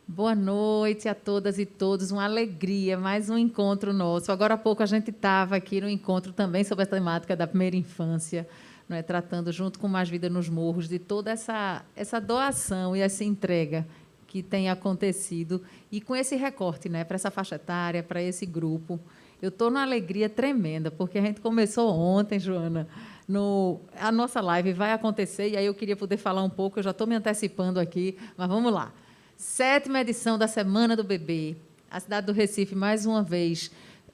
Boa noite a todas e todos, uma alegria, mais um encontro nosso. Agora há pouco a gente estava aqui no encontro também sobre a temática da primeira infância, não é? Tratando, junto com Mais Vida nos Morros, de toda essa doação e essa entrega que tem acontecido, e com esse recorte, né, para essa faixa etária, para esse grupo. Eu estou numa alegria tremenda, porque a gente começou ontem, Joana, a nossa live vai acontecer, e aí eu queria poder falar um pouco, eu já estou me antecipando aqui, mas vamos lá. 7ª edição da Semana do Bebê. A cidade do Recife, mais uma vez,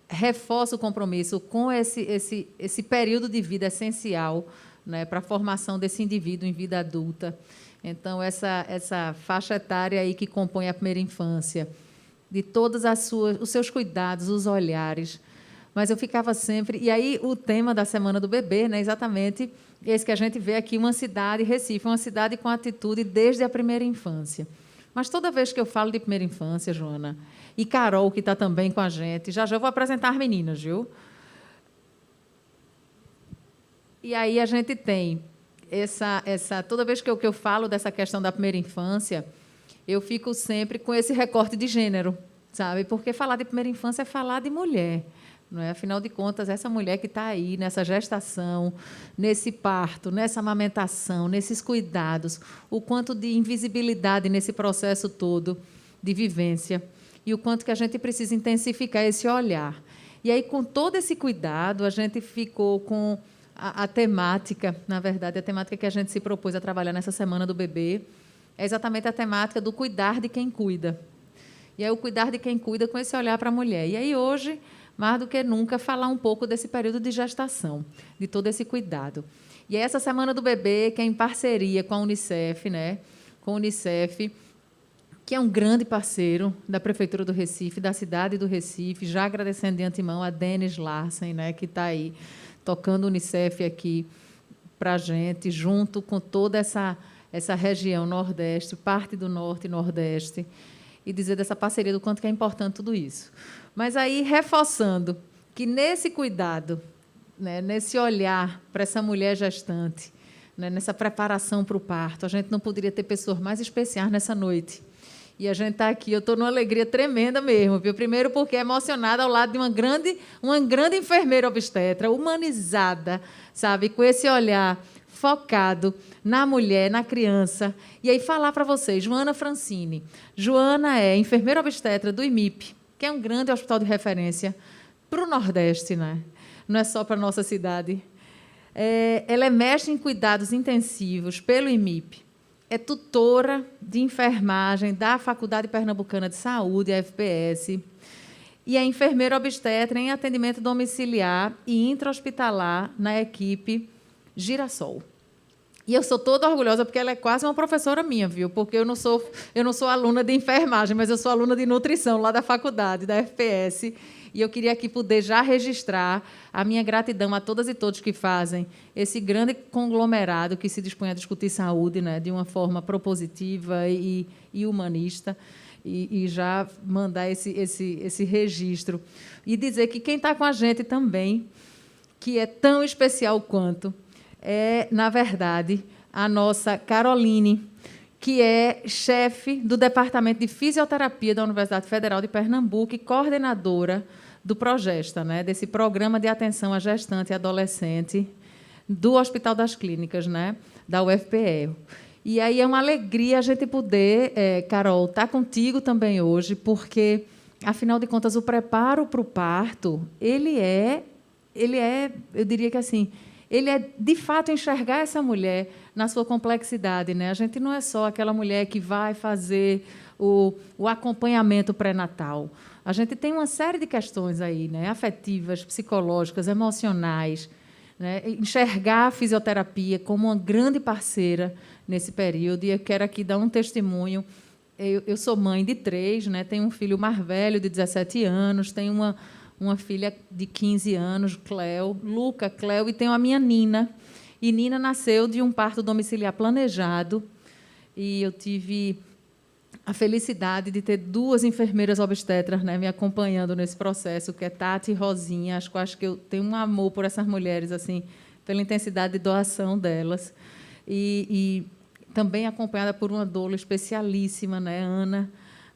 reforça o compromisso com esse período de vida essencial, né, para a formação desse indivíduo em vida adulta. Então, essa faixa etária aí que compõe a primeira infância, de todos os seus cuidados, os olhares. Mas eu ficava sempre... E aí, o tema da Semana do Bebê, né, exatamente esse que a gente vê aqui, uma cidade, Recife, uma cidade com atitude desde a primeira infância. Mas toda vez que eu falo de primeira infância, Joana, e Carol, que está também com a gente, já eu vou apresentar as meninas, viu? E aí a gente tem toda vez que eu falo dessa questão da primeira infância, eu fico sempre com esse recorte de gênero, sabe? Porque falar de primeira infância é falar de mulher, não é? Afinal de contas, essa mulher que está aí nessa gestação, nesse parto, nessa amamentação, nesses cuidados, o quanto de invisibilidade nesse processo todo de vivência e o quanto que a gente precisa intensificar esse olhar. E aí, com todo esse cuidado, a gente ficou com a temática, na verdade, a temática que a gente se propôs a trabalhar nessa Semana do Bebê é exatamente a temática do cuidar de quem cuida. E aí, o cuidar de quem cuida com esse olhar para a mulher. E aí, hoje, mais do que nunca, falar um pouco desse período de gestação, de todo esse cuidado. E essa Semana do Bebê, que é em parceria com a Unicef, né? Com a Unicef, que é um grande parceiro da Prefeitura do Recife, da cidade do Recife, já agradecendo de antemão a Denis Larsen, né, que está aí tocando o Unicef aqui para a gente, junto com toda essa região Nordeste, parte do Norte e Nordeste, e dizer dessa parceria do quanto que é importante tudo isso. Mas aí, reforçando que nesse cuidado, né, nesse olhar para essa mulher gestante, né, nessa preparação para o parto, a gente não poderia ter pessoas mais especiais nessa noite. E a gente está aqui, eu estou numa alegria tremenda mesmo, viu? Primeiro porque é emocionada ao lado de uma grande enfermeira obstetra, humanizada, sabe? Com esse olhar focado na mulher, na criança. E aí falar para vocês, Joana Francini. Joana é enfermeira obstetra do IMIP, que é um grande hospital de referência para o Nordeste, né? Não é só para a nossa cidade. Ela é mestre em cuidados intensivos pelo IMIP. É tutora de enfermagem da Faculdade Pernambucana de Saúde, a FPS, e é enfermeira obstetra em atendimento domiciliar e intra-hospitalar na equipe Girassol. E eu sou toda orgulhosa, porque ela é quase uma professora minha, viu? Porque eu não sou aluna de enfermagem, mas eu sou aluna de nutrição lá da faculdade, da FPS. E eu queria aqui poder já registrar a minha gratidão a todas e todos que fazem esse grande conglomerado que se dispõe a discutir saúde, né, de uma forma propositiva e humanista, e já mandar esse registro. E dizer que quem está com a gente também, que é tão especial quanto, é, na verdade, a nossa Caroline, que é chefe do Departamento de Fisioterapia da Universidade Federal de Pernambuco e coordenadora do Progesta, né, desse programa de atenção à gestante e adolescente do Hospital das Clínicas, né, da UFPE. E aí é uma alegria a gente poder, Carol, estar contigo também hoje, porque, afinal de contas, o preparo para o parto, ele é, eu diria que assim, ele é, de fato, enxergar essa mulher na sua complexidade, né? A gente não é só aquela mulher que vai fazer o acompanhamento pré-natal. A gente tem uma série de questões aí, né? Afetivas, psicológicas, emocionais, né? Enxergar a fisioterapia como uma grande parceira nesse período. E eu quero aqui dar um testemunho. Eu sou mãe de 3, né? Tenho um filho mais velho, de 17 anos, tenho uma filha de 15 anos, Cleo, e tenho a minha Nina. E Nina nasceu de um parto domiciliar planejado, e eu tive a felicidade de ter 2 enfermeiras obstetras, né, me acompanhando nesse processo, que é Tati e Rosinha. Acho que eu tenho um amor por essas mulheres, assim, pela intensidade de doação delas. E também acompanhada por uma doula especialíssima, né, Ana,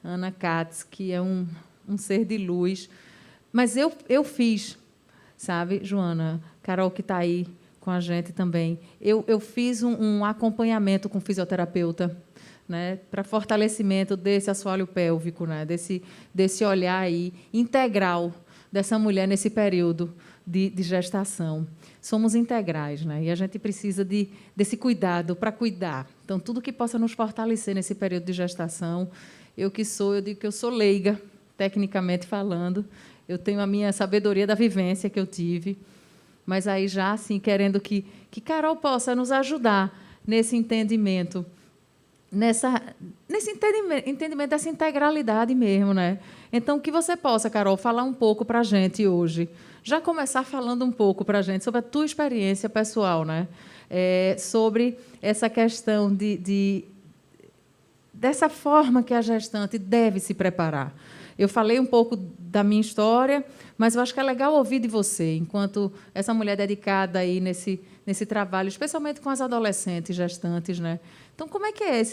Ana Katz, que é um ser de luz. Mas eu fiz, sabe, Joana, Carol, que está aí com a gente também, eu fiz um acompanhamento com fisioterapeuta, né, para fortalecimento desse assoalho pélvico, né, desse olhar aí integral dessa mulher nesse período de gestação. Somos integrais, né, e a gente precisa desse cuidado para cuidar. Então, tudo que possa nos fortalecer nesse período de gestação, eu digo que eu sou leiga, tecnicamente falando, eu tenho a minha sabedoria da vivência que eu tive, mas aí já assim querendo que Carol possa nos ajudar nesse entendimento, nesse entendimento dessa integralidade mesmo, né? Então, que você possa, Carol, falar um pouco para a gente hoje, já começar falando um pouco para a gente sobre a tua experiência pessoal, né? Sobre essa questão dessa forma que a gestante deve se preparar. Eu falei um pouco da minha história, mas eu acho que é legal ouvir de você, enquanto essa mulher dedicada aí nesse trabalho, especialmente com as adolescentes gestantes, né? Então, como é que é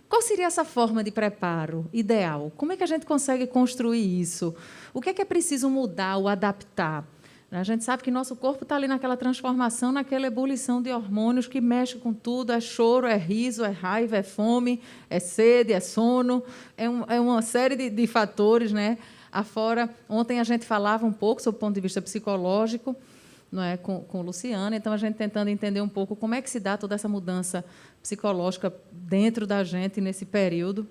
qual seria essa forma de preparo ideal? Como é que a gente consegue construir isso? O que é preciso mudar ou adaptar? A gente sabe que nosso corpo está ali naquela transformação, naquela ebulição de hormônios que mexe com tudo, é choro, é riso, é raiva, é fome, é sede, é sono, é uma série de fatores, né? Afora, ontem a gente falava um pouco sobre o ponto de vista psicológico, não é, com Luciana, então a gente tentando entender um pouco como é que se dá toda essa mudança psicológica dentro da gente nesse período.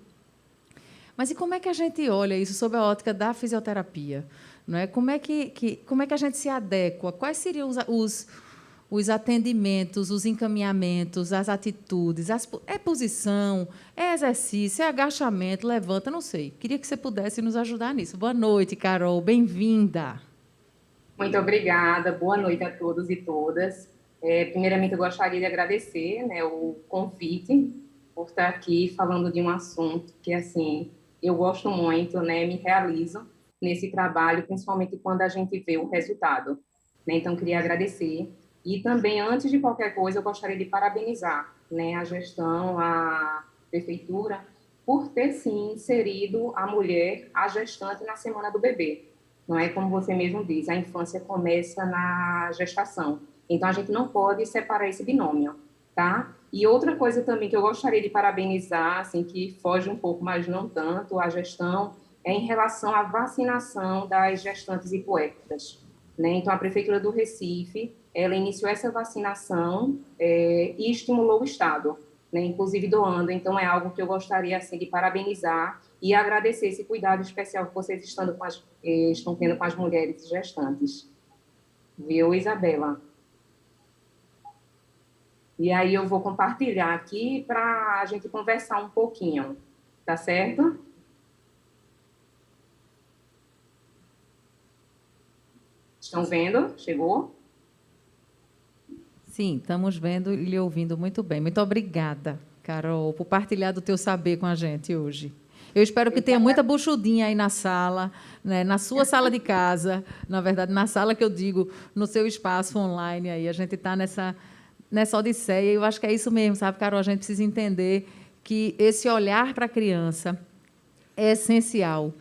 Mas e como é que a gente olha isso sob a ótica da fisioterapia? Não é? Como é que a gente se adequa? Quais seriam os atendimentos, os encaminhamentos, as atitudes? É posição, é exercício, é agachamento, levanta, não sei. Queria que você pudesse nos ajudar nisso. Boa noite, Carol, bem-vinda. Muito obrigada, boa noite a todos e todas. Primeiramente, eu gostaria de agradecer, né, o convite por estar aqui falando de um assunto que, assim, eu gosto muito, né, me realizo nesse trabalho, principalmente quando a gente vê o resultado, né? Então, queria agradecer. E também, antes de qualquer coisa, eu gostaria de parabenizar, né, a gestão, a prefeitura, por ter, sim, inserido a mulher, a gestante, na Semana do Bebê. Não é como você mesmo diz, a infância começa na gestação. Então, a gente não pode separar esse binômio, tá? E outra coisa também que eu gostaria de parabenizar, assim, que foge um pouco, mas não tanto, a gestão, é em relação à vacinação das gestantes e puérperas, né? Então, a Prefeitura do Recife, ela iniciou essa vacinação e estimulou o Estado, né? Inclusive doando. Então, é algo que eu gostaria, assim, de parabenizar e agradecer esse cuidado especial que vocês estão tendo com as mulheres gestantes. Viu, Isabela? E aí eu vou compartilhar aqui para a gente conversar um pouquinho, tá certo? Estão vendo? Chegou? Sim, estamos vendo e lhe ouvindo muito bem. Muito obrigada, Carol, por partilhar do teu saber com a gente hoje. Eu espero que tenha muita buchudinha aí na sala, né, na sua sala de casa, na verdade, na sala que eu digo, no seu espaço online aí. A gente está nessa odisseia e eu acho que é isso mesmo, sabe, Carol? A gente precisa entender que esse olhar para a criança é essencial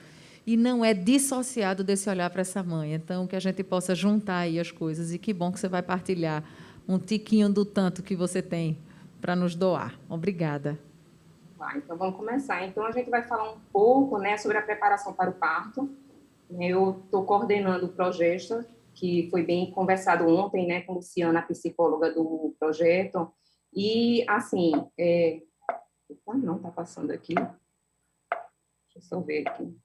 e não é dissociado desse olhar para essa mãe. Então, que a gente possa juntar aí as coisas e que bom que você vai partilhar um tiquinho do tanto que você tem para nos doar. Obrigada. Então vamos começar. Então a gente vai falar um pouco, né, sobre a preparação para o parto. Eu estou coordenando o projeto, que foi bem conversado ontem, né, com Luciana, a psicóloga do projeto. E, assim, não está passando aqui. Deixa eu só ver aqui.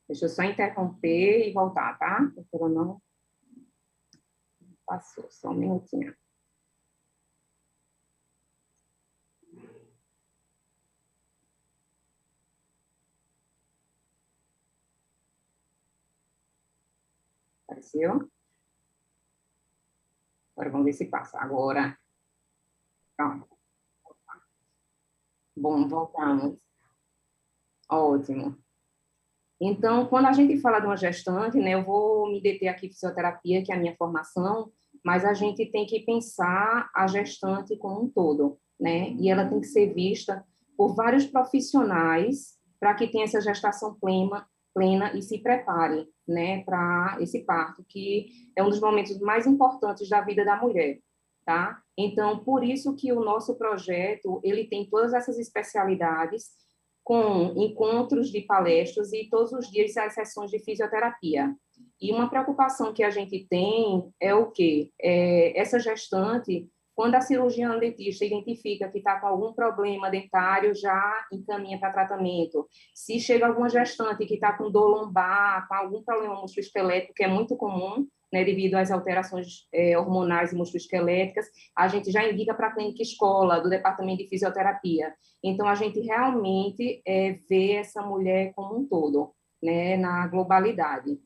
Deixa eu só interromper e voltar, tá? Porque ela não passou, só um minutinho. Apareceu? Agora vamos ver se passa. Agora, pronto. Bom, voltamos. Ótimo. Então, quando a gente fala de uma gestante, né, eu vou me deter aqui em fisioterapia, que é a minha formação, mas a gente tem que pensar a gestante como um todo, né? E ela tem que ser vista por vários profissionais para que tenha essa gestação plena e se prepare, né, para esse parto, que é um dos momentos mais importantes da vida da mulher, tá? Então, por isso que o nosso projeto, ele tem todas essas especialidades, com encontros de palestras e todos os dias as sessões de fisioterapia. E uma preocupação que a gente tem é o quê? Essa gestante, quando a cirurgiã dentista identifica que está com algum problema dentário, já encaminha para tratamento. Se chega alguma gestante que está com dor lombar, com algum problema musculoesquelético, que é muito comum, né, devido às alterações hormonais e musculoesqueléticas, a gente já indica para a clínica escola, do departamento de fisioterapia. Então, a gente realmente vê essa mulher como um todo, né, na globalidade.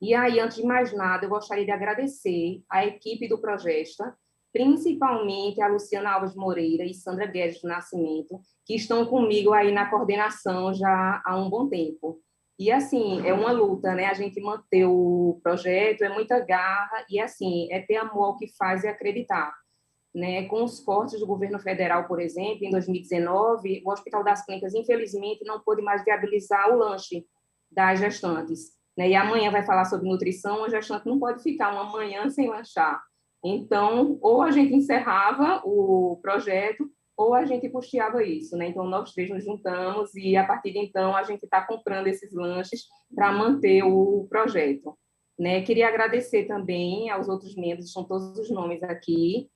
E aí, antes de mais nada, eu gostaria de agradecer a equipe do Progesta, principalmente a Luciana Alves Moreira e Sandra Guedes do Nascimento, que estão comigo aí na coordenação já há um bom tempo. E, assim, é uma luta, né? A gente manter o projeto, é muita garra e, assim, é ter amor ao que faz e acreditar. Né? Com os cortes do governo federal, por exemplo, em 2019, o Hospital das Clínicas, infelizmente, não pôde mais viabilizar o lanche das gestantes. Né? E amanhã vai falar sobre nutrição, a gestante não pode ficar uma manhã sem lanchar. Então, ou a gente encerrava o projeto, ou a gente custeava isso. Né? Então, nós três nos juntamos e, a partir de então, a gente está comprando esses lanches para manter o projeto. Né? Queria agradecer também aos outros membros, são todos os nomes aqui,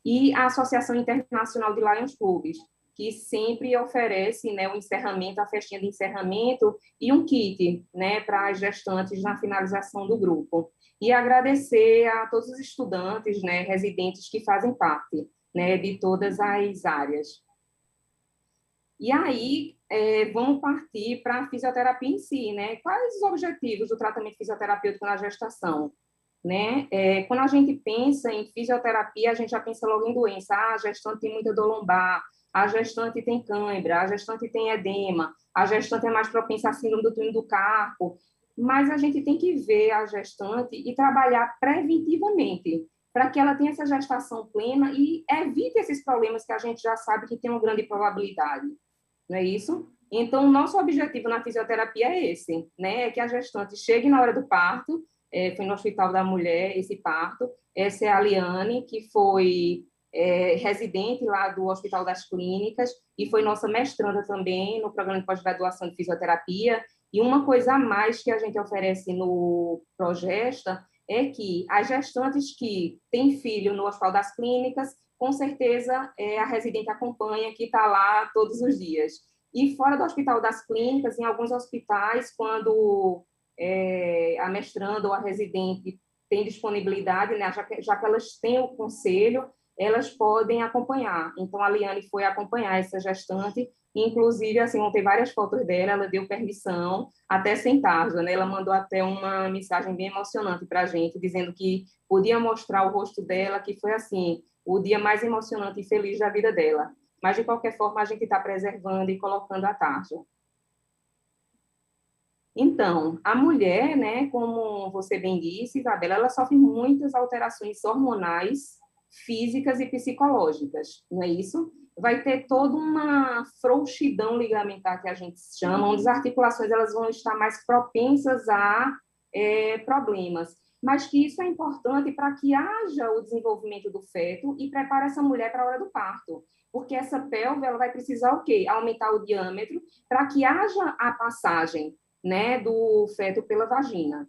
e a Associação Internacional de Lions Clubs, que sempre oferece, né, o encerramento, a festinha de encerramento e um kit, né, para as gestantes na finalização do grupo. E agradecer a todos os estudantes, né, residentes que fazem parte, né, de todas as áreas. E aí, vamos partir para a fisioterapia em si, né? Quais os objetivos do tratamento fisioterapêutico na gestação? Né? Quando a gente pensa em fisioterapia, a gente já pensa logo em doença. Ah, a gestante tem muita dor lombar, a gestante tem cãibra, a gestante tem edema, a gestante é mais propensa a síndrome do túnel do carpo. Mas a gente tem que ver a gestante e trabalhar preventivamente, para que ela tenha essa gestação plena e evite esses problemas que a gente já sabe que tem uma grande probabilidade. Não é isso? Então, o nosso objetivo na fisioterapia é esse, né? É que a gestante chegue na hora do parto. Foi no Hospital da Mulher esse parto. Essa é a Liane, que foi residente lá do Hospital das Clínicas e foi nossa mestranda também no programa de pós-graduação de fisioterapia. E uma coisa a mais que a gente oferece no Progesta é que as gestantes que têm filho no Hospital das Clínicas, com certeza a residente acompanha, que está lá todos os dias. E fora do Hospital das Clínicas, em alguns hospitais, quando a mestranda ou a residente tem disponibilidade, né, já que elas têm o conselho, elas podem acompanhar. Então, a Liane foi acompanhar essa gestante, inclusive, assim, ontem várias fotos dela, ela deu permissão, até sem tarja, né? Ela mandou até uma mensagem bem emocionante para a gente, dizendo que podia mostrar o rosto dela, que foi, assim, o dia mais emocionante e feliz da vida dela. Mas, de qualquer forma, a gente está preservando e colocando a tarja. Então, a mulher, né, como você bem disse, Isabela, ela sofre muitas alterações hormonais, físicas e psicológicas, não é isso? Vai ter toda uma frouxidão ligamentar que a gente chama, onde as articulações elas vão estar mais propensas a problemas, mas que isso é importante para que haja o desenvolvimento do feto e prepare essa mulher para a hora do parto, porque essa pelve ela vai precisar o quê? Aumentar o diâmetro para que haja a passagem, né, do feto pela vagina.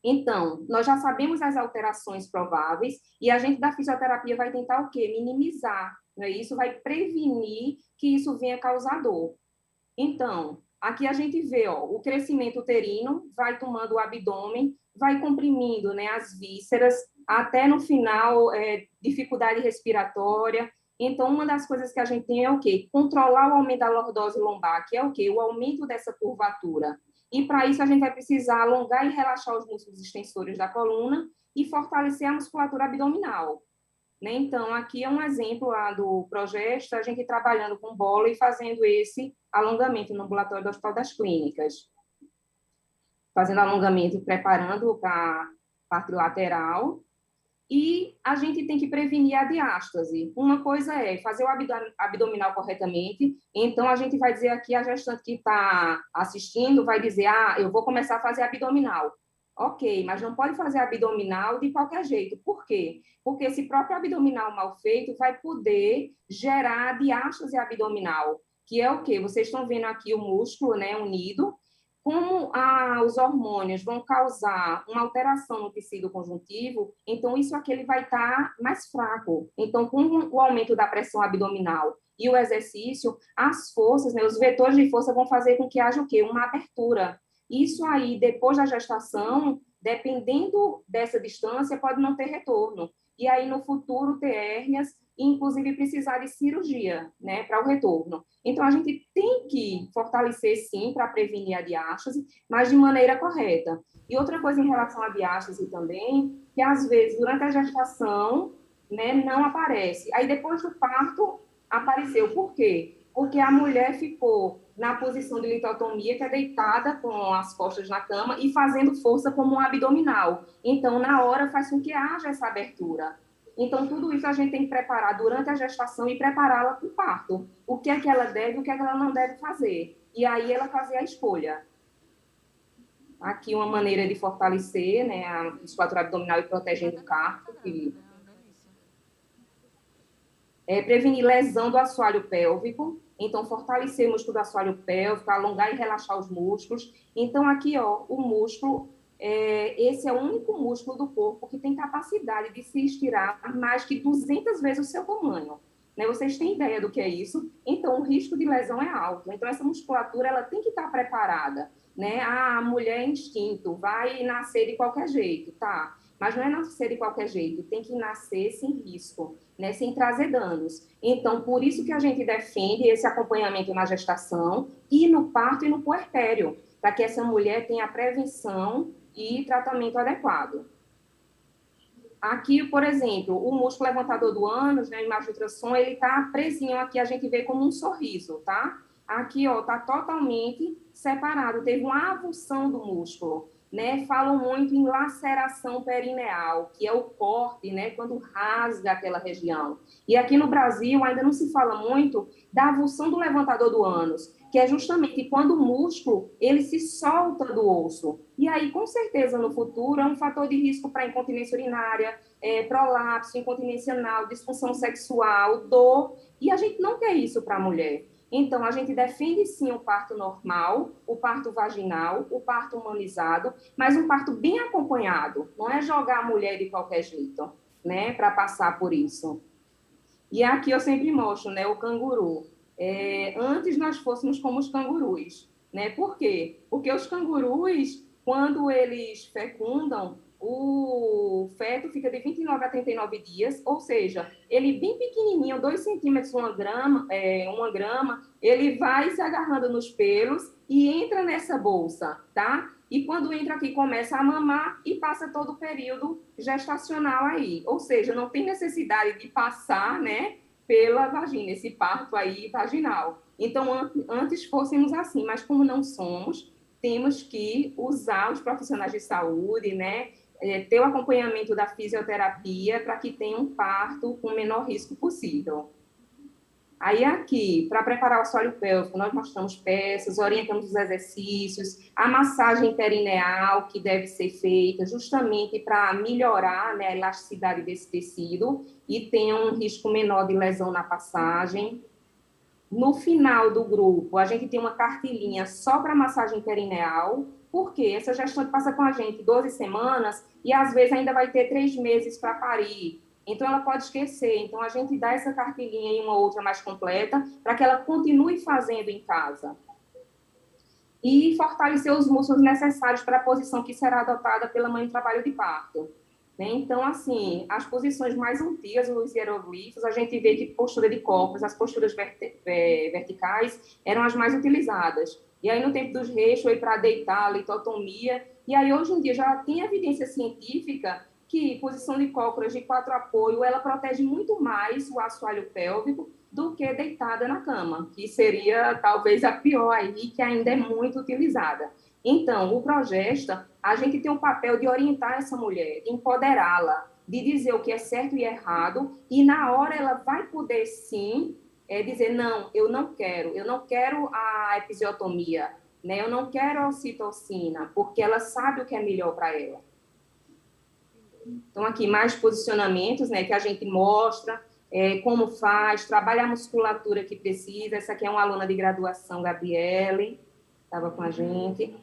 Então, nós já sabemos as alterações prováveis e a gente da fisioterapia vai tentar o quê? Minimizar, né? Isso vai prevenir que isso venha causar dor. Então, aqui a gente vê, ó, o crescimento uterino vai tomando o abdômen, vai comprimindo, né, as vísceras, até no final, dificuldade respiratória. Então, uma das coisas que a gente tem é o quê? Controlar o aumento da lordose lombar, que é o quê? O aumento dessa curvatura. E, para isso, a gente vai precisar alongar e relaxar os músculos extensores da coluna e fortalecer a musculatura abdominal. Né? Então, aqui é um exemplo lá do Progesta, a gente trabalhando com bola e fazendo esse alongamento no ambulatório do Hospital das Clínicas. Fazendo alongamento e preparando para a parte lateral. E a gente tem que prevenir a diástase. Uma coisa é fazer o abdominal corretamente, então a gente vai dizer aqui, a gestante que está assistindo vai dizer, eu vou começar a fazer abdominal. Ok, mas não pode fazer abdominal de qualquer jeito. Por quê? Porque esse próprio abdominal mal feito vai poder gerar diástase abdominal, que é o quê? Vocês estão vendo aqui o músculo, né, unido. Como os hormônios vão causar uma alteração no tecido conjuntivo, então isso aqui ele vai estar mais fraco. Então, com o aumento da pressão abdominal e o exercício, as forças, né, os vetores de força vão fazer com que haja o quê? Uma abertura. Isso aí, depois da gestação, dependendo dessa distância, pode não ter retorno. E aí, no futuro, ter hérnias e, inclusive, precisar de cirurgia, né, para o retorno. Então, a gente tem que fortalecer, sim, para prevenir a diástase, mas de maneira correta. E outra coisa em relação à diástase também, que às vezes, durante a gestação, né, não aparece. Aí, depois do parto, apareceu. Por quê? Porque a mulher ficou na posição de litotomia, que é deitada com as costas na cama e fazendo força como um abdominal. Então, na hora, faz com que haja essa abertura. Então, tudo isso a gente tem que preparar durante a gestação e prepará-la para o parto. O que é que ela deve, o que é que ela não deve fazer. E aí ela fazer a escolha. Aqui uma maneira de fortalecer, né, a musculatura abdominal e protegendo o carpo. Prevenir lesão do assoalho pélvico. Então, fortalecer o músculo do assoalho pélvico, alongar e relaxar os músculos. Então, aqui, ó, o músculo... esse é o único músculo do corpo que tem capacidade de se estirar mais que 200 vezes o seu tamanho. Né? Vocês têm ideia do que é isso? Então, o risco de lesão é alto. Então, essa musculatura ela tem que estar preparada. Né? A mulher é instinto, vai nascer de qualquer jeito, tá? Mas não é nascer de qualquer jeito, tem que nascer sem risco, né? Sem trazer danos. Então, por isso que a gente defende esse acompanhamento na gestação e no parto e no puerpério, para que essa mulher tenha prevenção e tratamento adequado. Aqui, por exemplo, o músculo levantador do ânus, né, a imagem de ultrassom, ele está presinho aqui, a gente vê como um sorriso, tá? Aqui, ó, está totalmente separado, teve uma avulsão do músculo, né? Falam muito em laceração perineal, que é o corte, né, quando rasga aquela região. E aqui no Brasil ainda não se fala muito da avulsão do levantador do ânus, que é justamente quando o músculo ele se solta do osso. E aí, com certeza, no futuro, é um fator de risco para incontinência urinária, prolapso, incontinência anal, disfunção sexual, dor. E a gente não quer isso para a mulher. Então, a gente defende, sim, o parto normal, o parto vaginal, o parto humanizado, mas um parto bem acompanhado. Não é jogar a mulher de qualquer jeito, né, para passar por isso. E aqui eu sempre mostro, né, o canguru. Antes nós fôssemos como os cangurus, né? Por quê? Porque os cangurus, quando eles fecundam, o feto fica de 29 a 39 dias, ou seja, ele bem pequenininho, 2 centímetros, uma grama, ele vai se agarrando nos pelos e entra nessa bolsa, tá? E quando entra aqui, começa a mamar e passa todo o período gestacional aí. Ou seja, não tem necessidade de passar, né, pela vagina, esse parto aí vaginal. Então, antes fôssemos assim, mas como não somos, temos que usar os profissionais de saúde, né, ter o acompanhamento da fisioterapia para que tenha um parto com o menor risco possível. Aí aqui, para preparar o assoalho pélvico, nós mostramos peças, orientamos os exercícios, a massagem perineal que deve ser feita justamente para melhorar, né, a elasticidade desse tecido e tenha um risco menor de lesão na passagem. No final do grupo, a gente tem uma cartilinha só para massagem perineal, porque essa gestante passa com a gente 12 semanas e às vezes ainda vai ter 3 meses para parir. Então, ela pode esquecer. Então, a gente dá essa cartilinha e uma outra mais completa para que ela continue fazendo em casa. E fortalecer os músculos necessários para a posição que será adotada pela mãe em trabalho de parto. Então, assim, as posições mais antigas dos hieroglifos, a gente vê que postura de cócoras, as posturas verticais eram as mais utilizadas. E aí, no tempo dos reis, foi para deitar, litotomia. E aí, hoje em dia, já tem evidência científica que posição de cócoras de 4 apoio, ela protege muito mais o assoalho pélvico do que deitada na cama, que seria talvez a pior aí, que ainda é muito utilizada. Então, o Progesta, a gente tem o papel de orientar essa mulher, de empoderá-la, de dizer o que é certo e errado, e na hora ela vai poder, sim, dizer, não, eu não quero a episiotomia, né? Eu não quero a ocitocina, porque ela sabe o que é melhor para ela. Então, aqui, mais posicionamentos, né, que a gente mostra, como faz, trabalha a musculatura que precisa. Essa aqui é uma aluna de graduação, Gabriele, estava com a gente,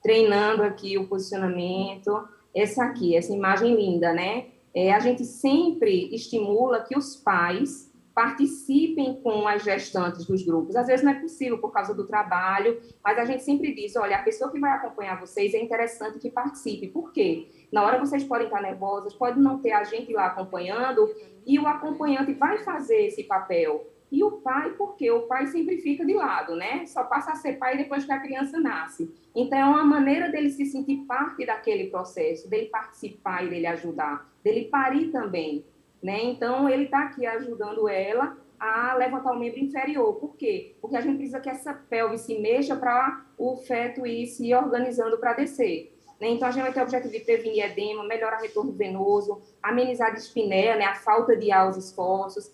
treinando aqui o posicionamento. Essa aqui, essa imagem linda, né? A gente sempre estimula que os pais participem com as gestantes dos grupos. Às vezes não é possível por causa do trabalho, mas a gente sempre diz, olha, a pessoa que vai acompanhar vocês é interessante que participe. Por quê? Na hora vocês podem estar nervosas, pode não ter a gente lá acompanhando, e o acompanhante vai fazer esse papel. E o pai, porque o pai sempre fica de lado, né? Só passa a ser pai depois que a criança nasce. Então, é uma maneira dele se sentir parte daquele processo, dele participar e dele ajudar, dele parir também, né? Então, ele está aqui ajudando ela a levantar o membro inferior. Por quê? Porque a gente precisa que essa pelve se mexa para o feto ir se organizando para descer. Então, a gente vai ter o objetivo de prevenir edema, melhorar retorno venoso, amenizar a dispneia, né, a falta de ar aos esforços,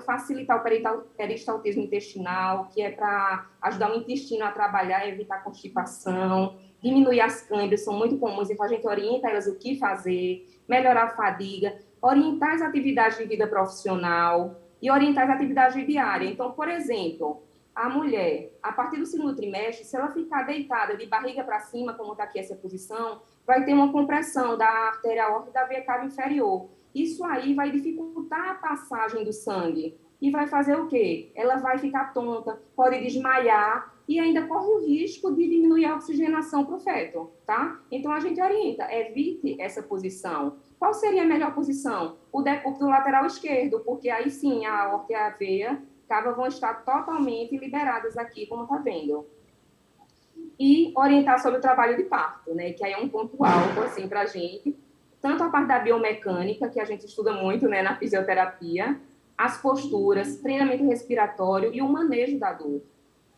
facilitar o peristaltismo intestinal, que é para ajudar o intestino a trabalhar e evitar constipação, diminuir as câimbras, são muito comuns, então a gente orienta elas o que fazer, melhorar a fadiga, orientar as atividades de vida profissional e orientar as atividades diárias. Então, por exemplo, a mulher, a partir do segundo trimestre, se ela ficar deitada de barriga para cima, como está aqui essa posição, vai ter uma compressão da artéria aórtica e da veia cava inferior. Isso aí vai dificultar a passagem do sangue. E vai fazer o quê? Ela vai ficar tonta, pode desmaiar e ainda corre o risco de diminuir a oxigenação para o feto, tá? Então, a gente orienta, evite essa posição. Qual seria a melhor posição? O decúbito lateral esquerdo, porque aí sim a aorta e a veia cava vão estar totalmente liberadas aqui, como está vendo. E orientar sobre o trabalho de parto, né? Que aí é um ponto alto, assim, para a gente. Tanto a parte da biomecânica, que a gente estuda muito, né, na fisioterapia, as posturas, treinamento respiratório e o manejo da dor,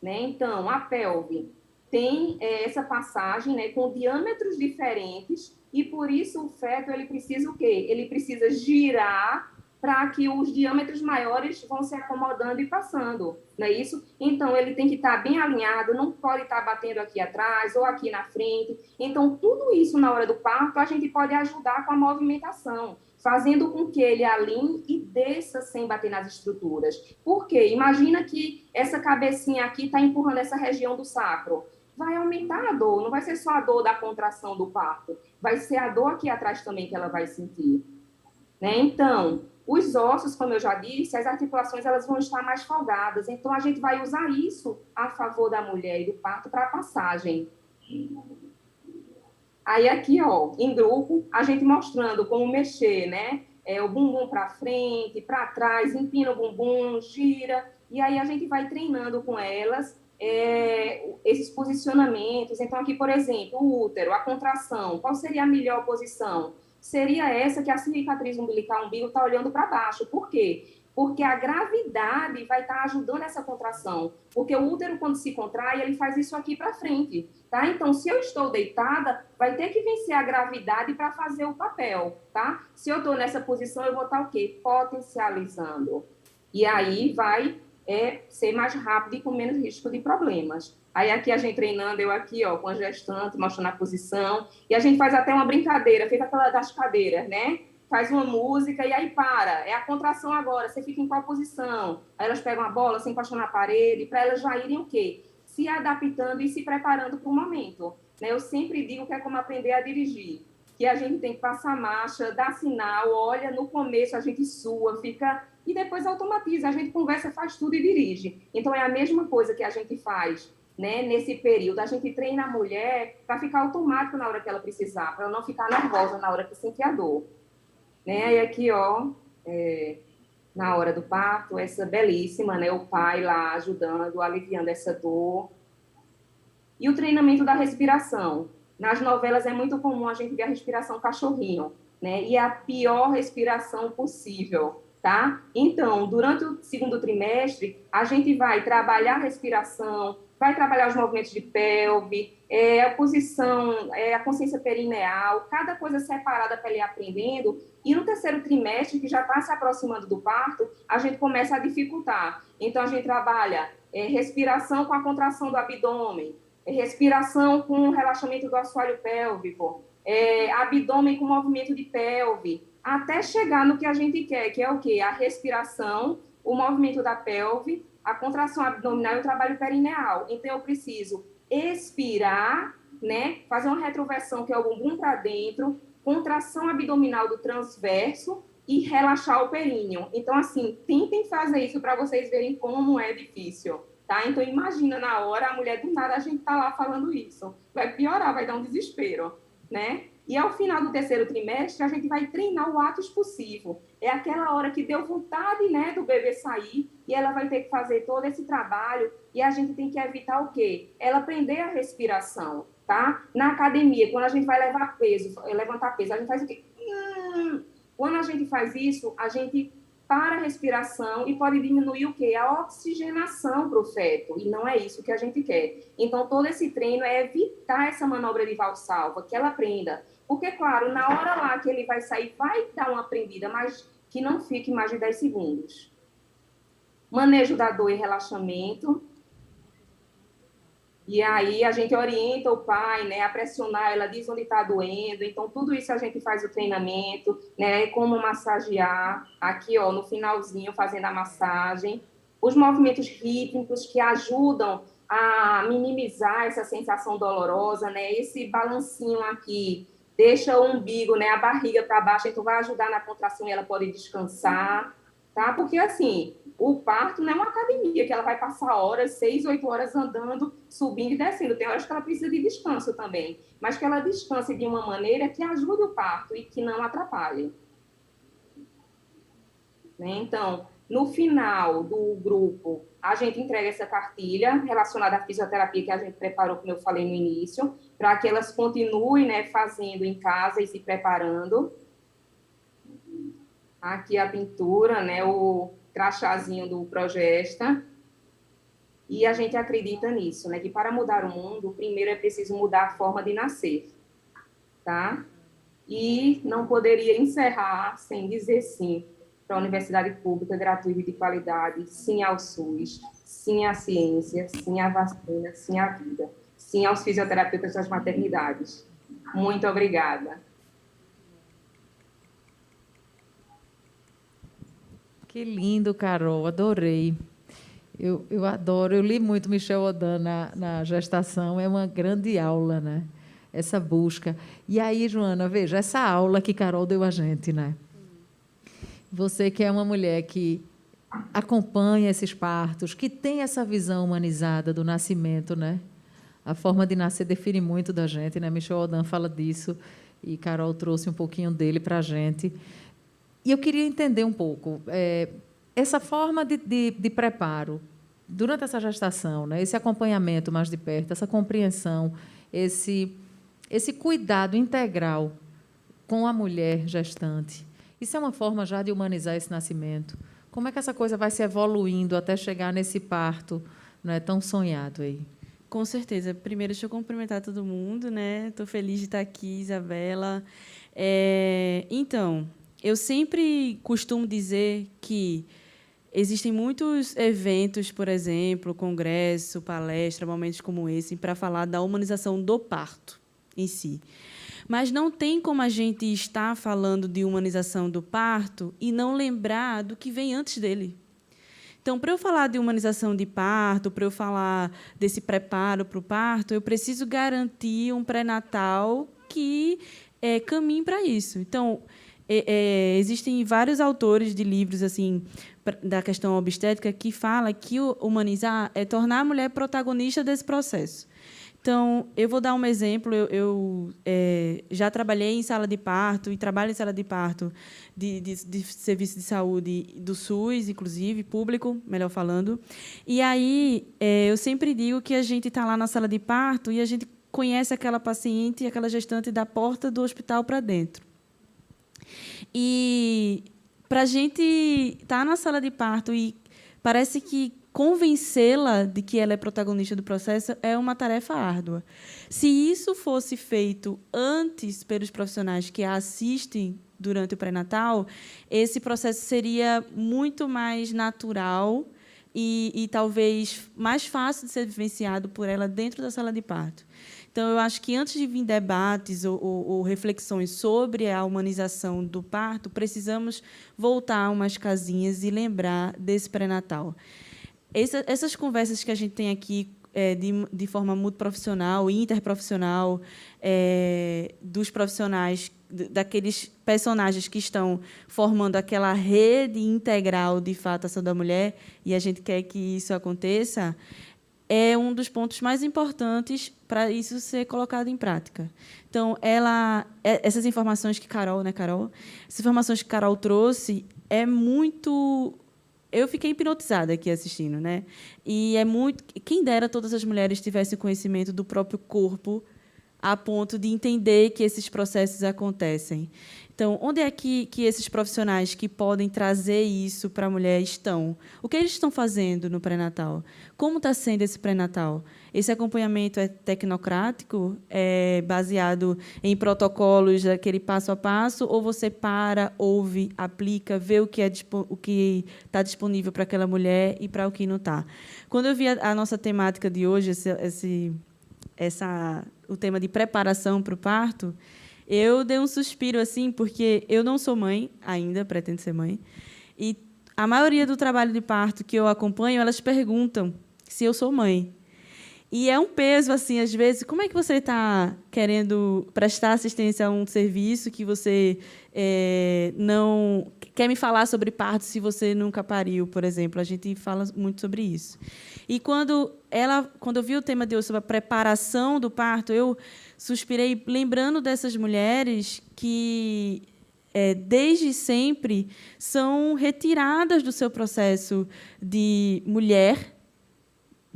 né? Então, a pelve tem essa passagem, né, com diâmetros diferentes e, por isso, o feto, ele precisa o quê? Ele precisa girar para que os diâmetros maiores vão se acomodando e passando, não é isso? Então, ele tem que estar bem alinhado, não pode estar batendo aqui atrás ou aqui na frente. Então, tudo isso na hora do parto, a gente pode ajudar com a movimentação, fazendo com que ele alinhe e desça sem bater nas estruturas. Por quê? Imagina que essa cabecinha aqui está empurrando essa região do sacro. Vai aumentar a dor, não vai ser só a dor da contração do parto, vai ser a dor aqui atrás também que ela vai sentir, né? Então, os ossos, como eu já disse, as articulações elas vão estar mais folgadas. Então, a gente vai usar isso a favor da mulher e do parto para a passagem. Aí, aqui, ó, em grupo, a gente mostrando como mexer, né? O bumbum para frente, para trás, empina o bumbum, gira. E aí, a gente vai treinando com elas esses posicionamentos. Então, aqui, por exemplo, o útero, a contração. Qual seria a melhor posição? Seria essa que a cicatriz umbilical, o umbigo, está olhando para baixo. Por quê? Porque a gravidade vai estar ajudando essa contração. Porque o útero, quando se contrai, ele faz isso aqui para frente, tá? Então, se eu estou deitada, vai ter que vencer a gravidade para fazer o papel, tá? Se eu estou nessa posição, eu vou estar o quê? Potencializando. E aí vai ser mais rápido e com menos risco de problemas. Aí aqui a gente treinando, eu aqui, ó, com a gestante, mostrando a posição, e a gente faz até uma brincadeira, feita aquela das cadeiras, né? Faz uma música e aí para. É a contração agora, você fica em qual posição? Aí elas pegam a bola, se encostam na parede, para elas já irem o quê? Se adaptando e se preparando para o momento. Né? Eu sempre digo que é como aprender a dirigir, que a gente tem que passar marcha, dar sinal, olha, no começo a gente sua, fica... E depois automatiza, a gente conversa, faz tudo e dirige. Então, é a mesma coisa que a gente faz, né, nesse período. A gente treina a mulher para ficar automático na hora que ela precisar, para ela não ficar nervosa na hora que sentir a dor. Né? E aqui, ó, na hora do parto, essa belíssima, né, o pai lá ajudando, aliviando essa dor. E o treinamento da respiração. Nas novelas é muito comum a gente ver a respiração cachorrinho, né? E a pior respiração possível, tá? Então, durante o segundo trimestre, a gente vai trabalhar a respiração, vai trabalhar os movimentos de pelve, a posição, a consciência perineal, cada coisa separada para ele ir aprendendo. E no terceiro trimestre, que já está se aproximando do parto, a gente começa a dificultar. Então, a gente trabalha respiração com a contração do abdômen, respiração com o relaxamento do assoalho pélvico, abdômen com movimento de pelve, até chegar no que a gente quer, que é o quê? A respiração, o movimento da pelve, a contração abdominal e o trabalho perineal. Então, eu preciso expirar, né? Fazer uma retroversão, que é o bumbum para dentro, contração abdominal do transverso e relaxar o períneo. Então, assim, tentem fazer isso para vocês verem como é difícil, tá? Então, imagina na hora, a mulher do nada, a gente tá lá falando isso. Vai piorar, vai dar um desespero, né? E ao final do terceiro trimestre, a gente vai treinar o ato expulsivo. É aquela hora que deu vontade, né, do bebê sair, e ela vai ter que fazer todo esse trabalho, e a gente tem que evitar o quê? Ela prender a respiração, tá? Na academia, quando a gente vai levantar peso, a gente faz o quê? Quando a gente faz isso, a gente para a respiração e pode diminuir o quê? A oxigenação para o feto, e não é isso que a gente quer. Então, todo esse treino é evitar essa manobra de valsalva, que ela aprenda. Porque, claro, na hora lá que ele vai sair, vai dar uma aprendida, mas que não fique mais de 10 segundos. Manejo da dor e relaxamento. E aí a gente orienta o pai, né, a pressionar, ela diz onde está doendo. Então, tudo isso a gente faz o treinamento, né, como massagear. Aqui, ó, no finalzinho, fazendo a massagem. Os movimentos rítmicos que ajudam a minimizar essa sensação dolorosa, né, esse balancinho aqui deixa o umbigo, né, a barriga para baixo, então vai ajudar na contração e ela pode descansar, tá? Porque, assim, o parto não é uma academia que ela vai passar horas, 6, 8 horas andando, subindo e descendo. Tem horas que ela precisa de descanso também, mas que ela descanse de uma maneira que ajude o parto e que não atrapalhe. Né? Então, no final do grupo, a gente entrega essa cartilha relacionada à fisioterapia que a gente preparou, como eu falei no início, para que elas continuem, né, fazendo em casa e se preparando. Aqui a pintura, né, o crachazinho do Progesta. E a gente acredita nisso, né, que para mudar o mundo, primeiro é preciso mudar a forma de nascer, tá? E não poderia encerrar sem dizer sim para a universidade pública, gratuita e de qualidade, sim ao SUS, sim à ciência, sim à vacina, sim à vida, sim aos fisioterapeutas das maternidades. Muito obrigada. Que lindo, Carol, adorei. Eu adoro, eu li muito Michel Odan na gestação, é uma grande aula, né? Essa busca. E aí, Joana, veja, essa aula que Carol deu a gente, né? Você que é uma mulher que acompanha esses partos, que tem essa visão humanizada do nascimento, né? A forma de nascer define muito da gente, né? Michel Odan fala disso e Carol trouxe um pouquinho dele para a gente. E eu queria entender um pouco essa forma de preparo durante essa gestação, né? Esse acompanhamento mais de perto, essa compreensão, esse cuidado integral com a mulher gestante. Isso é uma forma já de humanizar esse nascimento. Como é que essa coisa vai se evoluindo até chegar nesse parto, não é, tão sonhado aí? Com certeza. Primeiro, deixa eu cumprimentar todo mundo, né? Estou feliz de estar aqui, Isabela. Então, eu sempre costumo dizer que existem muitos eventos, por exemplo, congresso, palestra, momentos como esse, para falar da humanização do parto em si. Mas não tem como a gente estar falando de humanização do parto e não lembrar do que vem antes dele. Então, para eu falar de humanização de parto, para eu falar desse preparo para o parto, eu preciso garantir um pré-natal que caminhe para isso. Então, existem vários autores de livros assim da questão obstétrica que falam que humanizar é tornar a mulher protagonista desse processo. Então, eu vou dar um exemplo. Eu já trabalhei em sala de parto e trabalho em sala de parto de serviço de saúde do SUS, inclusive, público, melhor falando. E aí, eu sempre digo que a gente está lá na sala de parto e a gente conhece aquela paciente e aquela gestante da porta do hospital para dentro. E, para a gente estar na sala de parto e parece que convencê-la de que ela é protagonista do processo é uma tarefa árdua. Se isso fosse feito antes pelos profissionais que a assistem durante o pré-natal, esse processo seria muito mais natural e talvez mais fácil de ser vivenciado por ela dentro da sala de parto. Então, eu acho que, antes de vir debates ou reflexões sobre a humanização do parto, precisamos voltar umas casinhas e lembrar desse pré-natal. Essas conversas que a gente tem aqui, de forma multiprofissional e interprofissional, dos profissionais, daqueles personagens que estão formando aquela rede integral de fatação da mulher, e a gente quer que isso aconteça, é um dos pontos mais importantes para isso ser colocado em prática. Então, essas informações que Carol, essas informações que Carol trouxe, é muito... Eu fiquei hipnotizada aqui assistindo, né? E é muito... Quem dera todas as mulheres tivessem conhecimento do próprio corpo a ponto de entender que esses processos acontecem. Então, onde é que esses profissionais que podem trazer isso para a mulher estão? O que eles estão fazendo no pré-natal? Como está sendo esse pré-natal? Esse acompanhamento é tecnocrático? É baseado em protocolos, aquele passo a passo? Ou você para, ouve, aplica, vê o que está disponível para aquela mulher e para o que não está? Quando eu vi a nossa temática de hoje, o tema de preparação para o parto, eu dei um suspiro, assim, porque eu não sou mãe ainda, pretendo ser mãe, e a maioria do trabalho de parto que eu acompanho, elas perguntam se eu sou mãe. E é um peso, assim, às vezes, como é que você está querendo prestar assistência a um serviço que você não quer me falar sobre parto se você nunca pariu, por exemplo? A gente fala muito sobre isso. E quando eu vi o tema de hoje sobre a preparação do parto, eu suspirei lembrando dessas mulheres que, desde sempre, são retiradas do seu processo de mulher,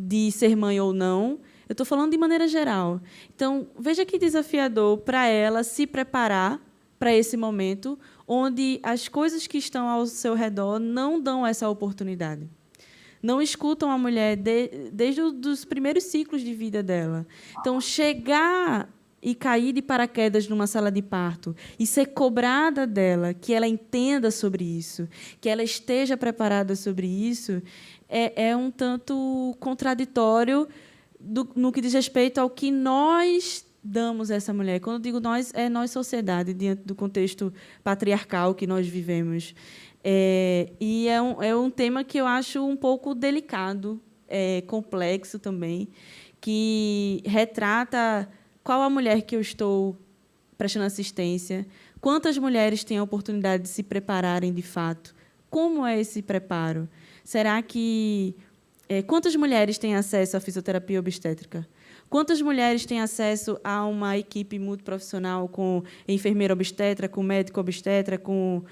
de ser mãe ou não. Eu estou falando de maneira geral. Então, veja que desafiador para ela se preparar para esse momento onde as coisas que estão ao seu redor não dão essa oportunidade. Não escutam a mulher desde os primeiros ciclos de vida dela. Então, chegar e cair de paraquedas numa sala de parto e ser cobrada dela que ela entenda sobre isso, que ela esteja preparada sobre isso, é um tanto contraditório no que diz respeito ao que nós damos a essa mulher. Quando eu digo nós, é nós, sociedade, diante do contexto patriarcal que nós vivemos. E é um tema que eu acho um pouco delicado, complexo também, que retrata qual a mulher que eu estou prestando assistência, quantas mulheres têm a oportunidade de se prepararem de fato, como é esse preparo? Será que... quantas mulheres têm acesso à fisioterapia obstétrica? Quantas mulheres têm acesso a uma equipe multiprofissional com enfermeira obstetra, com médico obstetra, com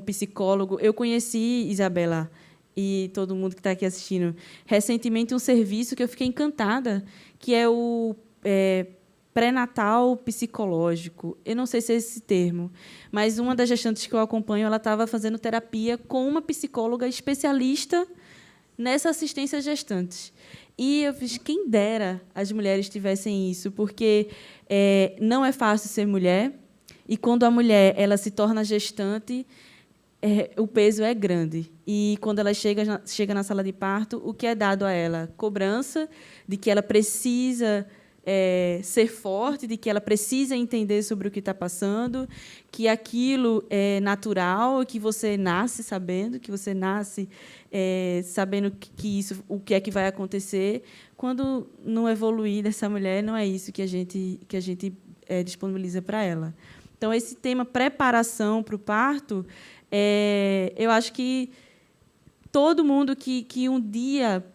psicólogo? Eu conheci, Isabela, e todo mundo que está aqui assistindo, recentemente um serviço que eu fiquei encantada, que é o pré-natal psicológico. Eu não sei se é esse termo, mas uma das gestantes que eu acompanho, ela estava fazendo terapia com uma psicóloga especialista nessa assistência às gestantes. E eu fiz, quem dera as mulheres tivessem isso, porque não é fácil ser mulher, e quando a mulher ela se torna gestante, o peso é grande. E, quando ela chega na sala de parto, o que é dado a ela? Cobrança de que ela precisa ser forte, de que ela precisa entender sobre o que está passando, que aquilo é natural, que você nasce sabendo, que você nasce sabendo que isso, o que é que vai acontecer. Quando não evoluir dessa mulher, não é isso que a gente disponibiliza para ela. Então, esse tema preparação para o parto, eu acho que todo mundo que um dia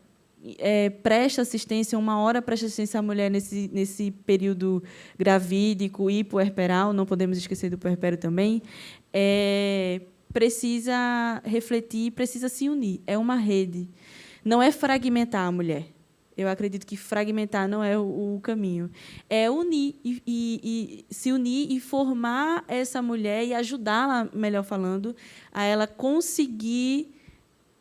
presta assistência, uma hora presta assistência à mulher nesse período gravídico e puerperal, não podemos esquecer do puerpério também, precisa refletir, precisa se unir. É uma rede. Não é fragmentar a mulher. Eu acredito que fragmentar não é o caminho. É unir e se unir e formar essa mulher e ajudá-la, melhor falando, a ela conseguir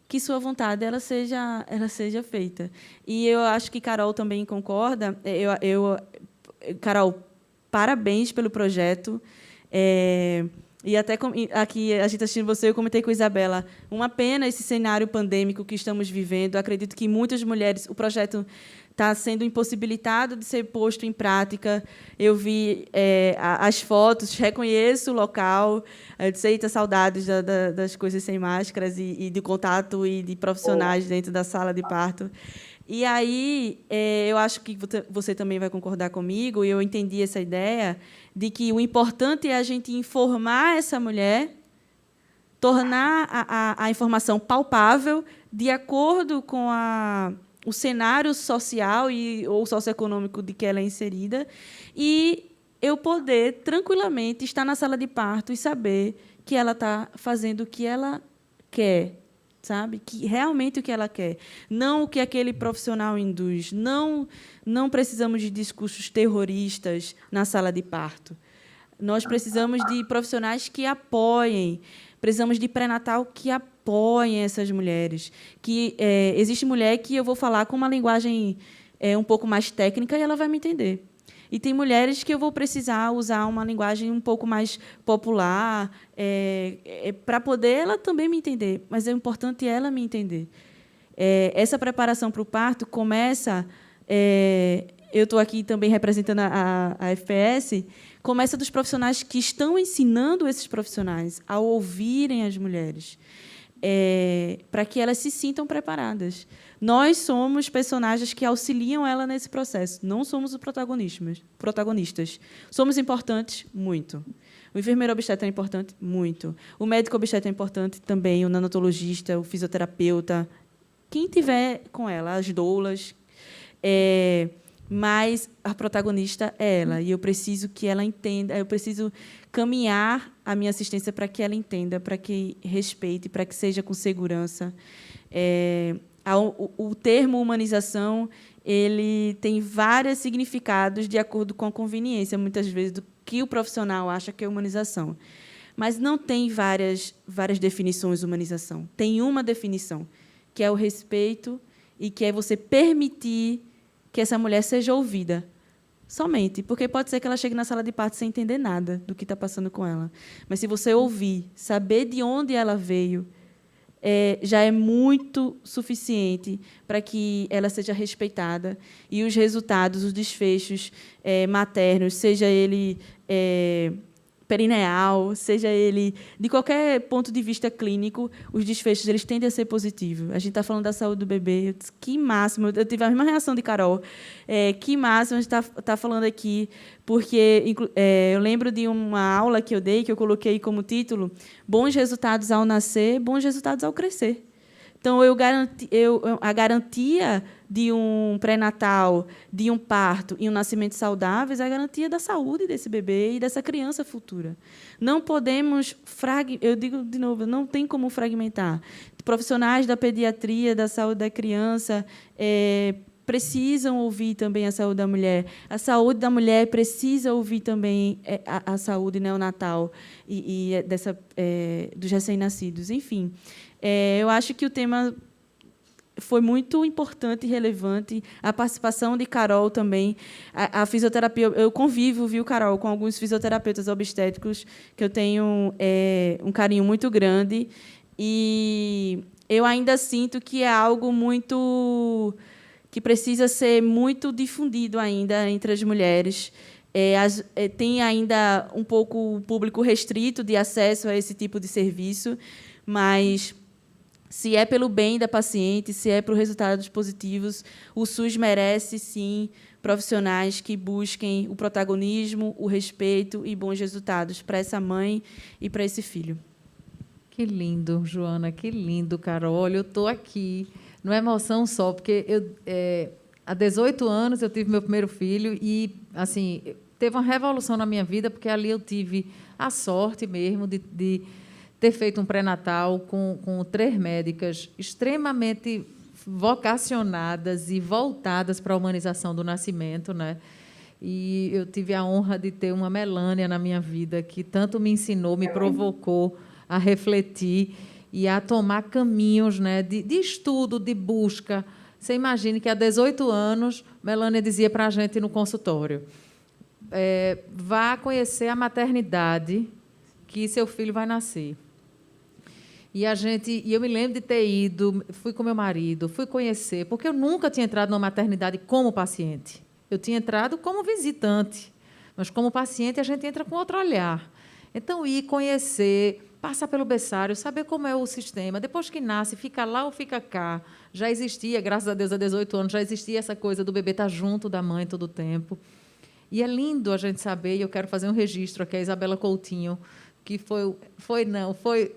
que sua vontade ela seja feita. E eu acho que Carol também concorda. Carol, parabéns pelo projeto. E até aqui, a gente assistindo você, eu comentei com a Isabela, uma pena esse cenário pandêmico que estamos vivendo. Eu acredito que muitas mulheres, o projeto está sendo impossibilitado de ser posto em prática. Eu vi as fotos, reconheço o local, eu disse, eita, saudades das coisas sem máscaras e de contato e de profissionais dentro da sala de parto. E aí, eu acho que você também vai concordar comigo, e eu entendi essa ideia de que o importante é a gente informar essa mulher, tornar a informação palpável, de acordo com o cenário social ou socioeconômico de que ela é inserida, e eu poder, tranquilamente, estar na sala de parto e saber que ela está fazendo o que ela quer, sabe? Que realmente o que ela quer, não o que aquele profissional induz. Não precisamos de discursos terroristas na sala de parto. Nós precisamos de profissionais que apoiem, precisamos de pré-natal que apoiem essas mulheres. Existe mulher que eu vou falar com uma linguagem um pouco mais técnica e ela vai me entender. E tem mulheres que eu vou precisar usar uma linguagem um pouco mais popular, para poder ela também me entender. Mas é importante ela me entender. Essa preparação para o parto começa... eu estou aqui também representando a FPS, começa dos profissionais que estão ensinando esses profissionais a ouvirem as mulheres, para que elas se sintam preparadas. Nós somos personagens que auxiliam ela nesse processo. Não somos os protagonistas. Somos importantes? Muito. O enfermeiro obstetra é importante? Muito. O médico obstetra é importante também, o neonatologista, o fisioterapeuta, quem tiver com ela, as doulas. Mas a protagonista é ela, e eu preciso que ela entenda, eu preciso caminhar a minha assistência para que ela entenda, para que respeite, para que seja com segurança. O termo humanização ele tem vários significados de acordo com a conveniência, muitas vezes, do que o profissional acha que é humanização. Mas não tem várias definições de humanização. Tem uma definição, que é o respeito e que é você permitir que essa mulher seja ouvida. Somente, porque pode ser que ela chegue na sala de parto sem entender nada do que está passando com ela. Mas, se você ouvir, saber de onde ela veio, já é muito suficiente para que ela seja respeitada e os resultados, os desfechos maternos, seja ele perineal, seja ele de qualquer ponto de vista clínico, os desfechos eles tendem a ser positivos. A gente está falando da saúde do bebê, eu disse, que máximo, eu tive a mesma reação de Carol, que máximo a gente está falando aqui, porque eu lembro de uma aula que eu dei, que eu coloquei como título, bons resultados ao nascer, bons resultados ao crescer. Então, a garantia de um pré-natal, de um parto e um nascimento saudáveis é a garantia da saúde desse bebê e dessa criança futura. Não podemos... Eu digo de novo, não tem como fragmentar. Profissionais da pediatria, da saúde da criança, precisam ouvir também a saúde da mulher. A saúde da mulher precisa ouvir também a saúde neonatal e dos recém-nascidos. Enfim, eu acho que o tema foi muito importante e relevante. A participação de Carol também. A fisioterapia, eu convivo, viu, Carol, com alguns fisioterapeutas obstétricos que eu tenho um carinho muito grande. E eu ainda sinto que é algo muito... que precisa ser muito difundido ainda entre as mulheres. Tem ainda um pouco o público restrito de acesso a esse tipo de serviço, mas... se é pelo bem da paciente, se é para os resultados positivos, o SUS merece, sim, profissionais que busquem o protagonismo, o respeito e bons resultados para essa mãe e para esse filho. Que lindo, Joana, que lindo, Carol. Olha, eu estou aqui, numa emoção só, porque há 18 anos eu tive meu primeiro filho e, assim, teve uma revolução na minha vida, porque ali eu tive a sorte mesmo de ter feito um pré-natal com 3 médicas extremamente vocacionadas e voltadas para a humanização do nascimento, né? E eu tive a honra de ter uma Melânia na minha vida, que tanto me ensinou, me provocou a refletir. e a tomar caminhos, né, de estudo, de busca. Você imagine que há 18 anos, Melânia dizia para a gente no consultório, vá conhecer a maternidade que seu filho vai nascer. E eu me lembro de ter ido, fui com meu marido, fui conhecer, porque eu nunca tinha entrado numa maternidade como paciente. Eu tinha entrado como visitante, mas como paciente a gente entra com outro olhar. Então, ir conhecer, passar pelo berçário, saber como é o sistema. Depois que nasce, fica lá ou fica cá. Já existia, graças a Deus, há 18 anos, já existia essa coisa do bebê estar junto da mãe todo o tempo. E é lindo a gente saber, e eu quero fazer um registro aqui, a Isabela Coutinho, que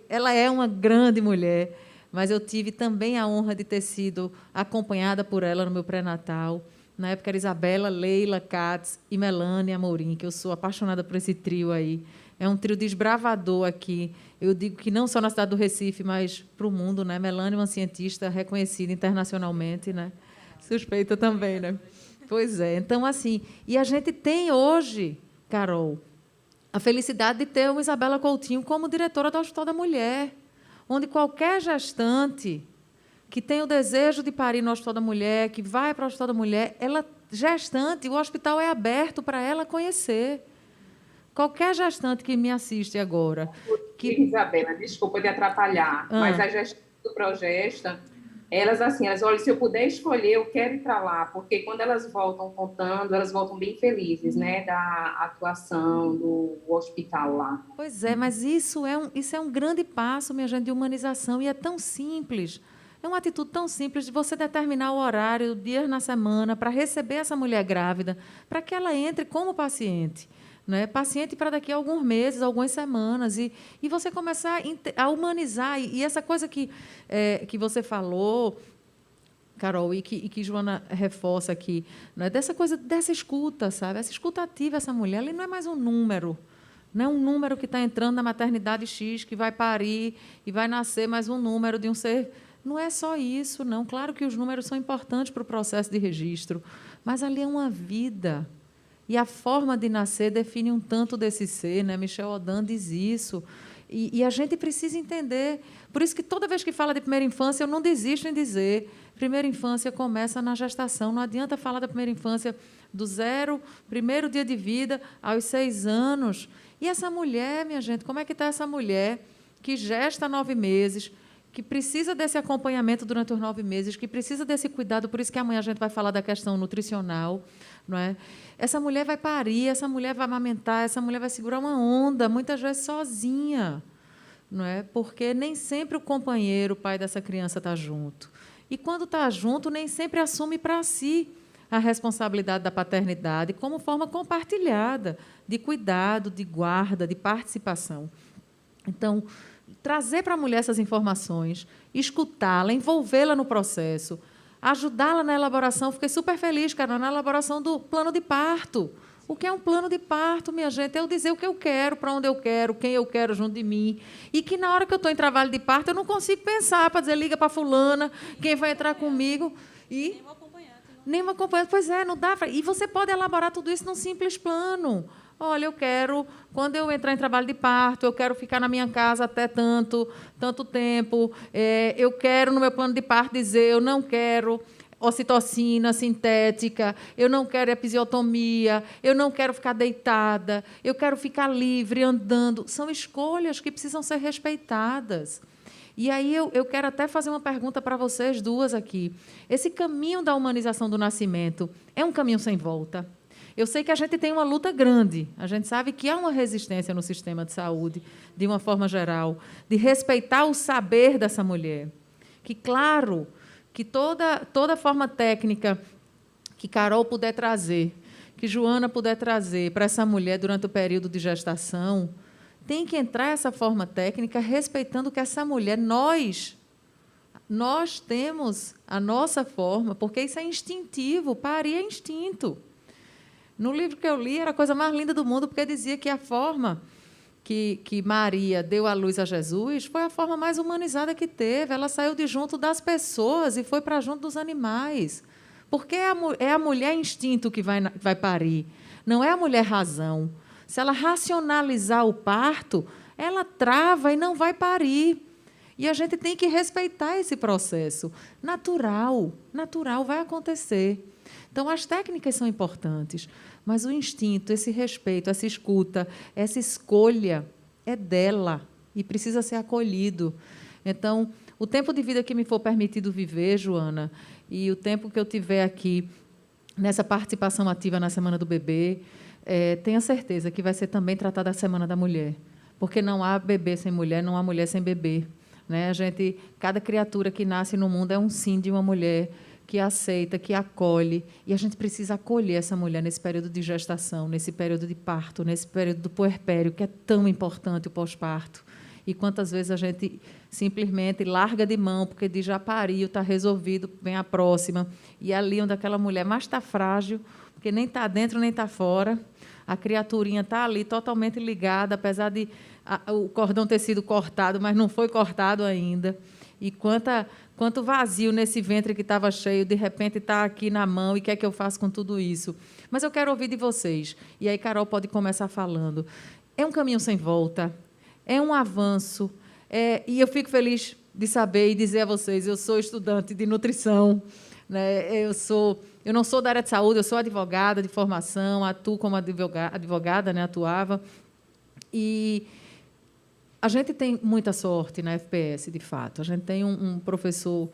ela é uma grande mulher, mas eu tive também a honra de ter sido acompanhada por ela no meu pré-natal. Na época era Isabela, Leila, Katz e Melânia Amorim, que eu sou apaixonada por esse trio aí. É um trio desbravador aqui. Eu digo que não só na cidade do Recife, mas para o mundo, né? Melânia é uma cientista reconhecida internacionalmente, né? Suspeita também, né? Pois é. Então, assim, e a gente tem hoje, Carol, a felicidade de ter uma Isabela Coutinho como diretora do Hospital da Mulher, onde qualquer gestante que tem o desejo de parir no Hospital da Mulher, que vai para o Hospital da Mulher, gestante, o hospital é aberto para ela conhecer. Qualquer gestante que me assiste agora... Isabela, desculpa de atrapalhar, mas a gestante do Progesta, elas olham, se eu puder escolher, eu quero ir para lá, porque quando elas voltam contando, elas voltam bem felizes, né, da atuação do hospital lá. Pois é, mas isso é um grande passo, minha gente, de humanização, e é tão simples. É uma atitude tão simples de você determinar o horário, dias na semana, para receber essa mulher grávida, para que ela entre como paciente. Né? Paciente para daqui a alguns meses, algumas semanas, e você começar a humanizar. E essa coisa que você falou, Carol, e que Joana reforça aqui, né? Dessa escuta, sabe? Essa escuta ativa, essa mulher, ela não é mais um número. Não é um número que está entrando na maternidade X, que vai parir e vai nascer mais um número de um ser... Não é só isso, não. Claro que os números são importantes para o processo de registro, mas ali é uma vida. E a forma de nascer define um tanto desse ser, né? Michel Odan diz isso. E a gente precisa entender. Por isso que toda vez que fala de primeira infância, eu não desisto em dizer. Primeira infância começa na gestação. Não adianta falar da primeira infância do primeiro dia de vida, aos 6 anos. E essa mulher, minha gente, como é que está essa mulher que gesta 9 meses, que precisa desse acompanhamento durante os 9 meses, que precisa desse cuidado, por isso que amanhã a gente vai falar da questão nutricional, não é? Essa mulher vai parir, essa mulher vai amamentar, essa mulher vai segurar uma onda, muitas vezes sozinha, não é? Porque nem sempre o companheiro, o pai dessa criança está junto. E, quando está junto, nem sempre assume para si a responsabilidade da paternidade como forma compartilhada de cuidado, de guarda, de participação. Então, trazer para a mulher essas informações, escutá-la, envolvê-la no processo, ajudá-la na elaboração. Fiquei super feliz, Carol, na elaboração do plano de parto. O que é um plano de parto, minha gente? É eu dizer o que eu quero, para onde eu quero, quem eu quero junto de mim. E que, na hora que eu estou em trabalho de parto, eu não consigo pensar para dizer, liga para fulana, quem vai entrar comigo. E nem uma acompanhante. Pois é, não dá. E você pode elaborar tudo isso num simples plano. Olha, eu quero, quando eu entrar em trabalho de parto, eu quero ficar na minha casa até tanto tempo. Eu quero, no meu plano de parto, dizer, eu não quero ocitocina sintética, eu não quero episiotomia, eu não quero ficar deitada, eu quero ficar livre, andando. São escolhas que precisam ser respeitadas. E aí eu quero até fazer uma pergunta para vocês duas aqui. Esse caminho da humanização do nascimento é um caminho sem volta? Eu sei que a gente tem uma luta grande, a gente sabe que há uma resistência no sistema de saúde, de uma forma geral, de respeitar o saber dessa mulher. Que, claro, que toda forma técnica que Carol puder trazer, que Joana puder trazer para essa mulher durante o período de gestação, tem que entrar essa forma técnica respeitando que essa mulher, nós temos a nossa forma, porque isso é instintivo, parir é instinto. No livro que eu li, era a coisa mais linda do mundo, porque dizia que a forma que Maria deu à luz a Jesus foi a forma mais humanizada que teve. Ela saiu de junto das pessoas e foi para junto dos animais. Porque é a mulher instinto que vai parir, não é a mulher razão. Se ela racionalizar o parto, ela trava e não vai parir. E a gente tem que respeitar esse processo. Natural, vai acontecer. Então, as técnicas são importantes, mas o instinto, esse respeito, essa escuta, essa escolha é dela e precisa ser acolhido. Então, o tempo de vida que me for permitido viver, Joana, e o tempo que eu tiver aqui nessa participação ativa na Semana do Bebê, tenha certeza que vai ser também tratada a Semana da Mulher, porque não há bebê sem mulher, não há mulher sem bebê. Né? Cada criatura que nasce no mundo é um sim de uma mulher que aceita, que acolhe, e a gente precisa acolher essa mulher nesse período de gestação, nesse período de parto, nesse período do puerpério, que é tão importante o pós-parto. E quantas vezes a gente simplesmente larga de mão, porque diz, já pariu, está resolvido, vem a próxima. E ali onde aquela mulher mais está frágil, porque nem está dentro nem está fora, a criaturinha está ali totalmente ligada, apesar de o cordão ter sido cortado, mas não foi cortado ainda. E quanto vazio nesse ventre que estava cheio, de repente está aqui na mão, e o que é que eu faço com tudo isso? Mas eu quero ouvir de vocês. E aí Carol pode começar falando. É um caminho sem volta, é um avanço, e eu fico feliz de saber e dizer a vocês, eu sou estudante de nutrição, né? Eu não sou da área de saúde, eu sou advogada de formação, atuo como advogada, né? Atuava. E a gente tem muita sorte na FPS, de fato. A gente tem um professor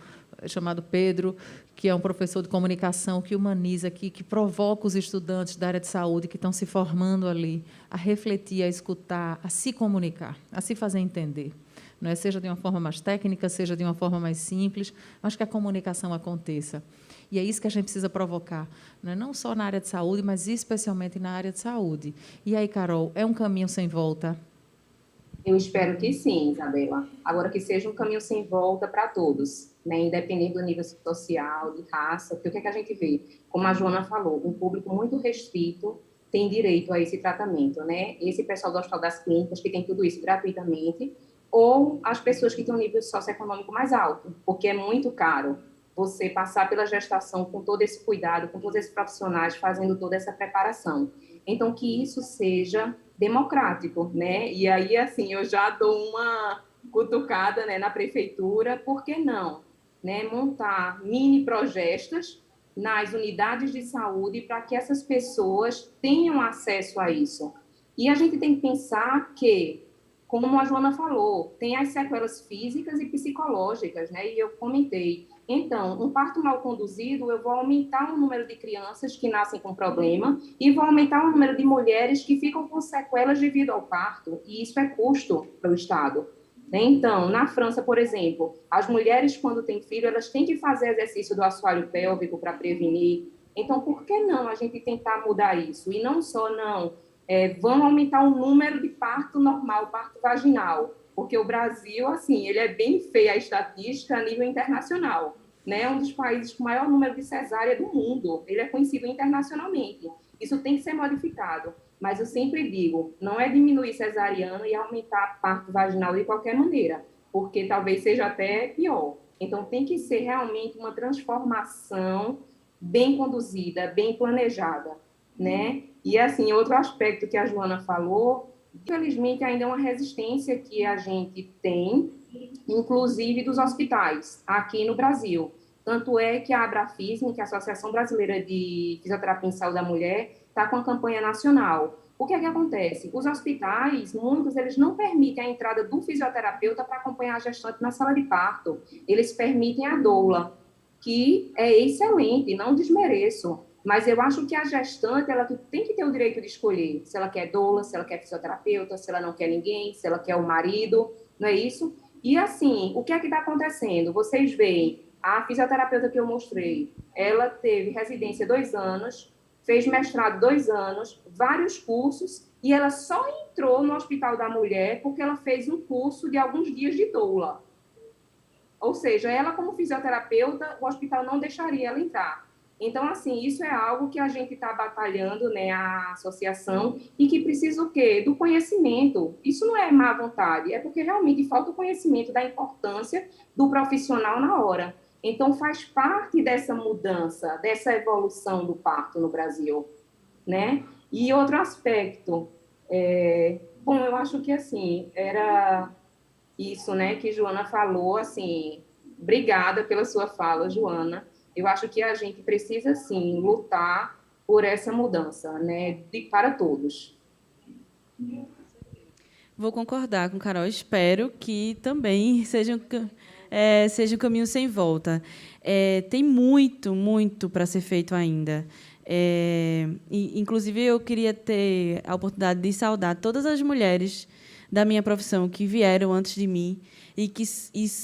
chamado Pedro, que é um professor de comunicação, que humaniza, que provoca os estudantes da área de saúde que estão se formando ali a refletir, a escutar, a se comunicar, a se fazer entender. Não é? Seja de uma forma mais técnica, seja de uma forma mais simples, mas que a comunicação aconteça. E é isso que a gente precisa provocar, não só na área de saúde, mas especialmente na área de saúde. E aí, Carol, é um caminho sem volta? Eu espero que sim, Isabela. Agora, que seja um caminho sem volta para todos, né? Independente do nível social, de raça, porque o que é que a gente vê? Como a Joana falou, um público muito restrito tem direito a esse tratamento, né? Esse pessoal do Hospital das Clínicas, que tem tudo isso gratuitamente, ou as pessoas que têm um nível socioeconômico mais alto, porque é muito caro você passar pela gestação com todo esse cuidado, com todos esses profissionais fazendo toda essa preparação. Então, que isso seja democrático, né? E aí, assim, eu já dou uma cutucada, né, na prefeitura, por que não, né, montar mini progestas nas unidades de saúde para que essas pessoas tenham acesso a isso. E a gente tem que pensar que, como a Joana falou, tem as sequelas físicas e psicológicas, né? E eu comentei. Então, um parto mal conduzido, eu vou aumentar o número de crianças que nascem com problema e vou aumentar o número de mulheres que ficam com sequelas devido ao parto, e isso é custo para o Estado. Então, na França, por exemplo, as mulheres, quando têm filho, elas têm que fazer exercício do assoalho pélvico para prevenir. Então, por que não a gente tentar mudar isso? E não só, vamos aumentar o número de parto normal, parto vaginal, porque o Brasil, assim, ele é bem feio a estatística a nível internacional, né? É um dos países com maior número de cesárea do mundo, ele é conhecido internacionalmente. Isso tem que ser modificado, mas eu sempre digo, não é diminuir cesariana e aumentar parto vaginal de qualquer maneira, porque talvez seja até pior. Então, tem que ser realmente uma transformação bem conduzida, bem planejada, né? E, assim, outro aspecto que a Joana falou, infelizmente, ainda é uma resistência que a gente tem, inclusive dos hospitais, aqui no Brasil. Tanto é que a Abrafism, que é a Associação Brasileira de Fisioterapia em Saúde da Mulher, está com a campanha nacional. O que é que acontece? Os hospitais, muitos, eles não permitem a entrada do fisioterapeuta para acompanhar a gestante na sala de parto. Eles permitem a doula, que é excelente, não desmereço. Mas eu acho que a gestante, ela tem que ter o direito de escolher se ela quer doula, se ela quer fisioterapeuta, se ela não quer ninguém, se ela quer o marido, não é isso? E, assim, o que é que está acontecendo? Vocês veem, a fisioterapeuta que eu mostrei, ela teve residência 2 anos, fez mestrado 2 anos, vários cursos, e ela só entrou no Hospital da Mulher porque ela fez um curso de alguns dias de doula. Ou seja, ela, como fisioterapeuta, o hospital não deixaria ela entrar. Então, assim, isso é algo que a gente está batalhando, né, a associação, e que precisa o quê? Do conhecimento. Isso não é má vontade, é porque realmente falta o conhecimento da importância do profissional na hora. Então, faz parte dessa mudança, dessa evolução do parto no Brasil, né? E outro aspecto, bom, eu acho que, assim, era isso, né, que Joana falou, assim, obrigada pela sua fala, Joana. Eu acho que a gente precisa, sim, lutar por essa mudança, né, para todos. Vou concordar com Carol. Espero que também seja um caminho sem volta. Tem muito, muito para ser feito ainda. Inclusive, eu queria ter a oportunidade de saudar todas as mulheres da minha profissão que vieram antes de mim e que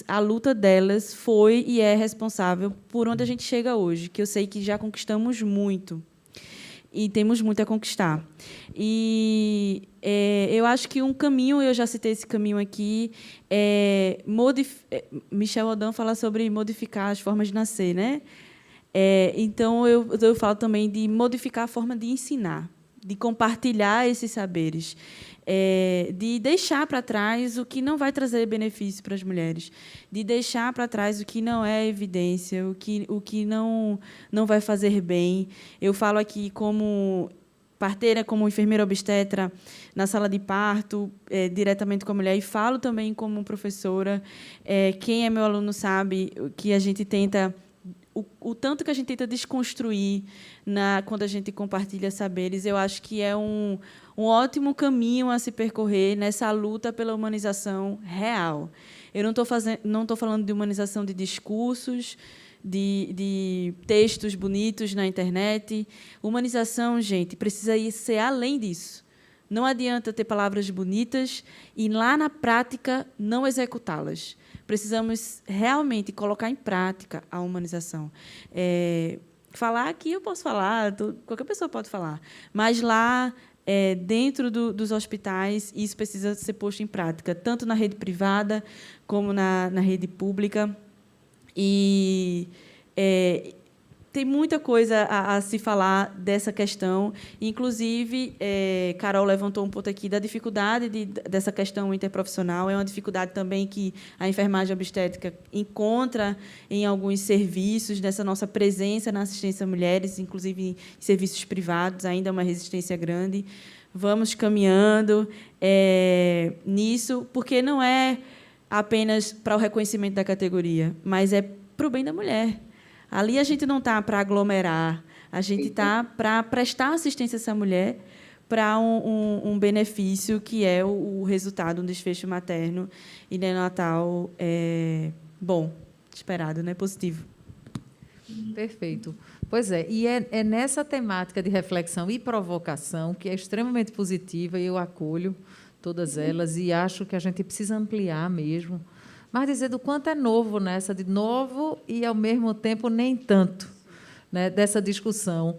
a luta delas foi e é responsável por onde a gente chega hoje, que eu sei que já conquistamos muito. E temos muito a conquistar. E eu acho que um caminho, eu já citei esse caminho aqui, Michel Odan fala sobre modificar as formas de nascer, né? Então, eu falo também de modificar a forma de ensinar, de compartilhar esses saberes, de deixar para trás o que não vai trazer benefício para as mulheres, de deixar para trás o que não é evidência, o que não vai fazer bem. Eu falo aqui como parteira, como enfermeira obstetra, na sala de parto, diretamente com a mulher, e falo também como professora. Quem é meu aluno sabe que a gente tenta... O tanto que a gente tenta desconstruir quando a gente compartilha saberes, eu acho que é um ótimo caminho a se percorrer nessa luta pela humanização real. Eu não estou falando de humanização de discursos, de textos bonitos na internet. Humanização, gente, precisa ser além disso. Não adianta ter palavras bonitas e, lá na prática, não executá-las. Precisamos realmente colocar em prática a humanização. Falar aqui eu posso falar, qualquer pessoa pode falar, mas lá, dentro dos hospitais, isso precisa ser posto em prática, tanto na rede privada como na rede pública. E tem muita coisa a se falar dessa questão. Inclusive, Carol levantou um ponto aqui da dificuldade dessa questão interprofissional. É uma dificuldade também que a enfermagem obstétrica encontra em alguns serviços, dessa nossa presença na assistência a mulheres, inclusive em serviços privados, ainda é uma resistência grande. Vamos caminhando nisso, porque não é apenas para o reconhecimento da categoria, mas é para o bem da mulher. Ali a gente não está para aglomerar, a gente está para prestar assistência a essa mulher para um benefício que é o resultado, um desfecho materno e neonatal bom, esperado, né? Positivo. Perfeito. Pois é, e é nessa temática de reflexão e provocação que é extremamente positiva, e eu acolho todas elas e acho que a gente precisa ampliar mesmo, mas dizer do quanto é novo nessa, de novo e, ao mesmo tempo, nem tanto, né, dessa discussão,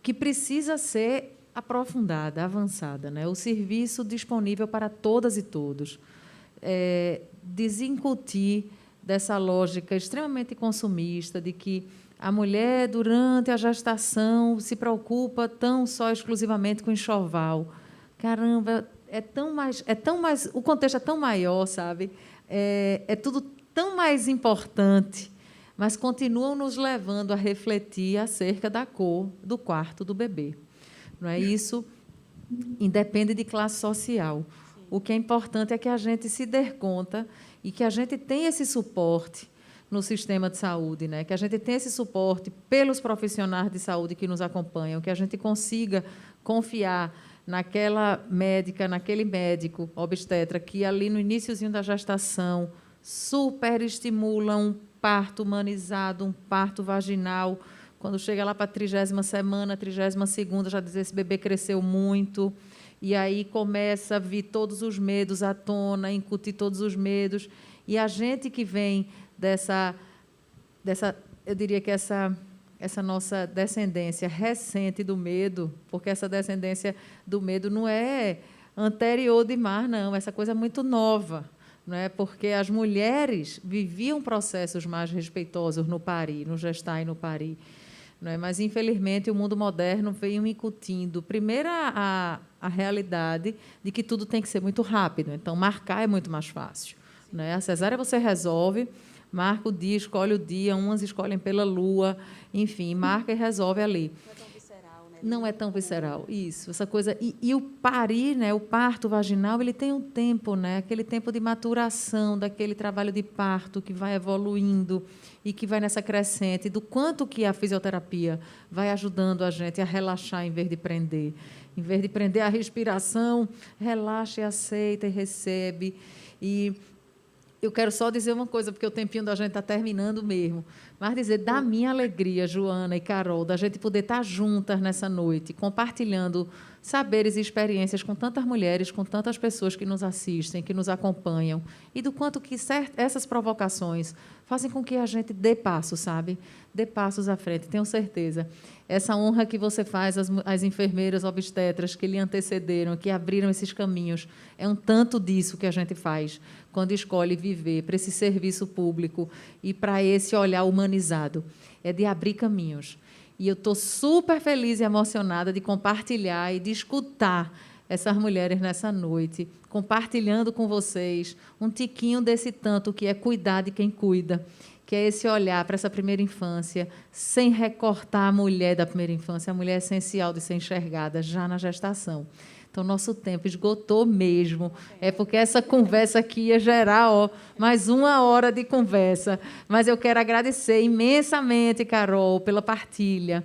que precisa ser aprofundada, avançada, né? O serviço disponível para todas e todos. Desincutir dessa lógica extremamente consumista de que a mulher, durante a gestação, se preocupa tão só exclusivamente com enxoval. Caramba, o contexto é tão maior, sabe? É tudo tão mais importante, mas continuam nos levando a refletir acerca da cor do quarto do bebê. Não é isso? Independe de classe social. O que é importante é que a gente se dê conta e que a gente tenha esse suporte no sistema de saúde, né? Que a gente tenha esse suporte pelos profissionais de saúde que nos acompanham, que a gente consiga confiar naquela médica, naquele médico obstetra que, ali no iniciozinho da gestação, superestimula um parto humanizado, um parto vaginal. Quando chega lá para a 30ª semana, 32ª, já diz: esse bebê cresceu muito. E aí começa a vir todos os medos à tona, incutir todos os medos. E a gente que vem dessa eu diria que essa nossa descendência recente do medo, porque essa descendência do medo não é anterior demais, não, essa coisa é muito nova, não é? Porque as mulheres viviam processos mais respeitosos no parir, no gestar e no parir, não é? Mas, infelizmente, o mundo moderno veio incutindo, primeiro, a realidade de que tudo tem que ser muito rápido, então marcar é muito mais fácil, não é? A cesárea você resolve, marca o dia, escolhe o dia, umas escolhem pela lua, enfim, marca e resolve ali. Não é tão visceral, Não é tão visceral, isso, essa coisa. E o parir, né, o parto vaginal, ele tem um tempo, né, aquele tempo de maturação daquele trabalho de parto que vai evoluindo e que vai nessa crescente, do quanto que a fisioterapia vai ajudando a gente a relaxar em vez de prender. Em vez de prender a respiração, relaxa e aceita e recebe. E eu quero só dizer uma coisa, porque o tempinho da gente está terminando mesmo. Mas dizer da minha alegria, Joana e Carol, da gente poder estar juntas nessa noite, compartilhando saberes e experiências com tantas mulheres, com tantas pessoas que nos assistem, que nos acompanham, e do quanto que essas provocações fazem com que a gente dê passos, sabe? Dê passos à frente, tenho certeza. Essa honra que você faz às enfermeiras obstetras que lhe antecederam, que abriram esses caminhos, é um tanto disso que a gente faz quando escolhe viver para esse serviço público e para esse olhar humanizado. É de abrir caminhos. E eu estou super feliz e emocionada de compartilhar e de escutar essas mulheres nessa noite, compartilhando com vocês um tiquinho desse tanto que é cuidar de quem cuida, que é esse olhar para essa primeira infância, sem recortar a mulher da primeira infância, a mulher é essencial de ser enxergada já na gestação. Então, nosso tempo esgotou mesmo. É porque essa conversa aqui ia gerar mais 1 hora de conversa. Mas eu quero agradecer imensamente, Carol, pela partilha,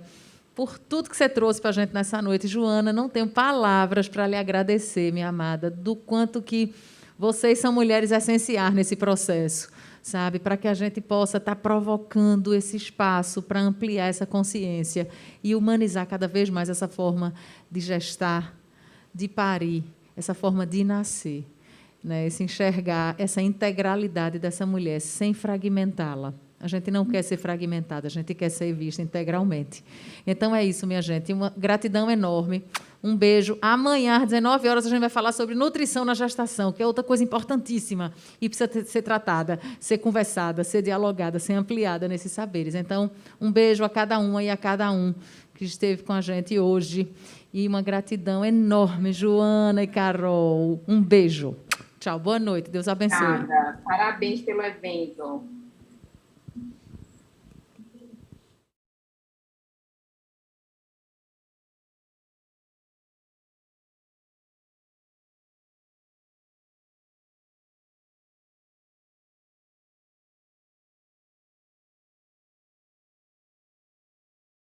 por tudo que você trouxe para a gente nessa noite. Joana, não tenho palavras para lhe agradecer, minha amada, do quanto que vocês são mulheres essenciais nesse processo, sabe? Para que a gente possa estar provocando esse espaço para ampliar essa consciência e humanizar cada vez mais essa forma de gestar, de parir, essa forma de nascer, né? Esse enxergar essa integralidade dessa mulher sem fragmentá-la. A gente não quer ser fragmentada, a gente quer ser vista integralmente. Então é isso, minha gente. Uma gratidão enorme. Um beijo. Amanhã, às 19 horas, a gente vai falar sobre nutrição na gestação, que é outra coisa importantíssima e precisa ser tratada, ser conversada, ser dialogada, ser ampliada nesses saberes. Então, um beijo a cada uma e a cada um que esteve com a gente hoje. E uma gratidão enorme, Joana e Carol. Um beijo. Tchau, boa noite. Deus abençoe. Obrigada. Parabéns pelo evento.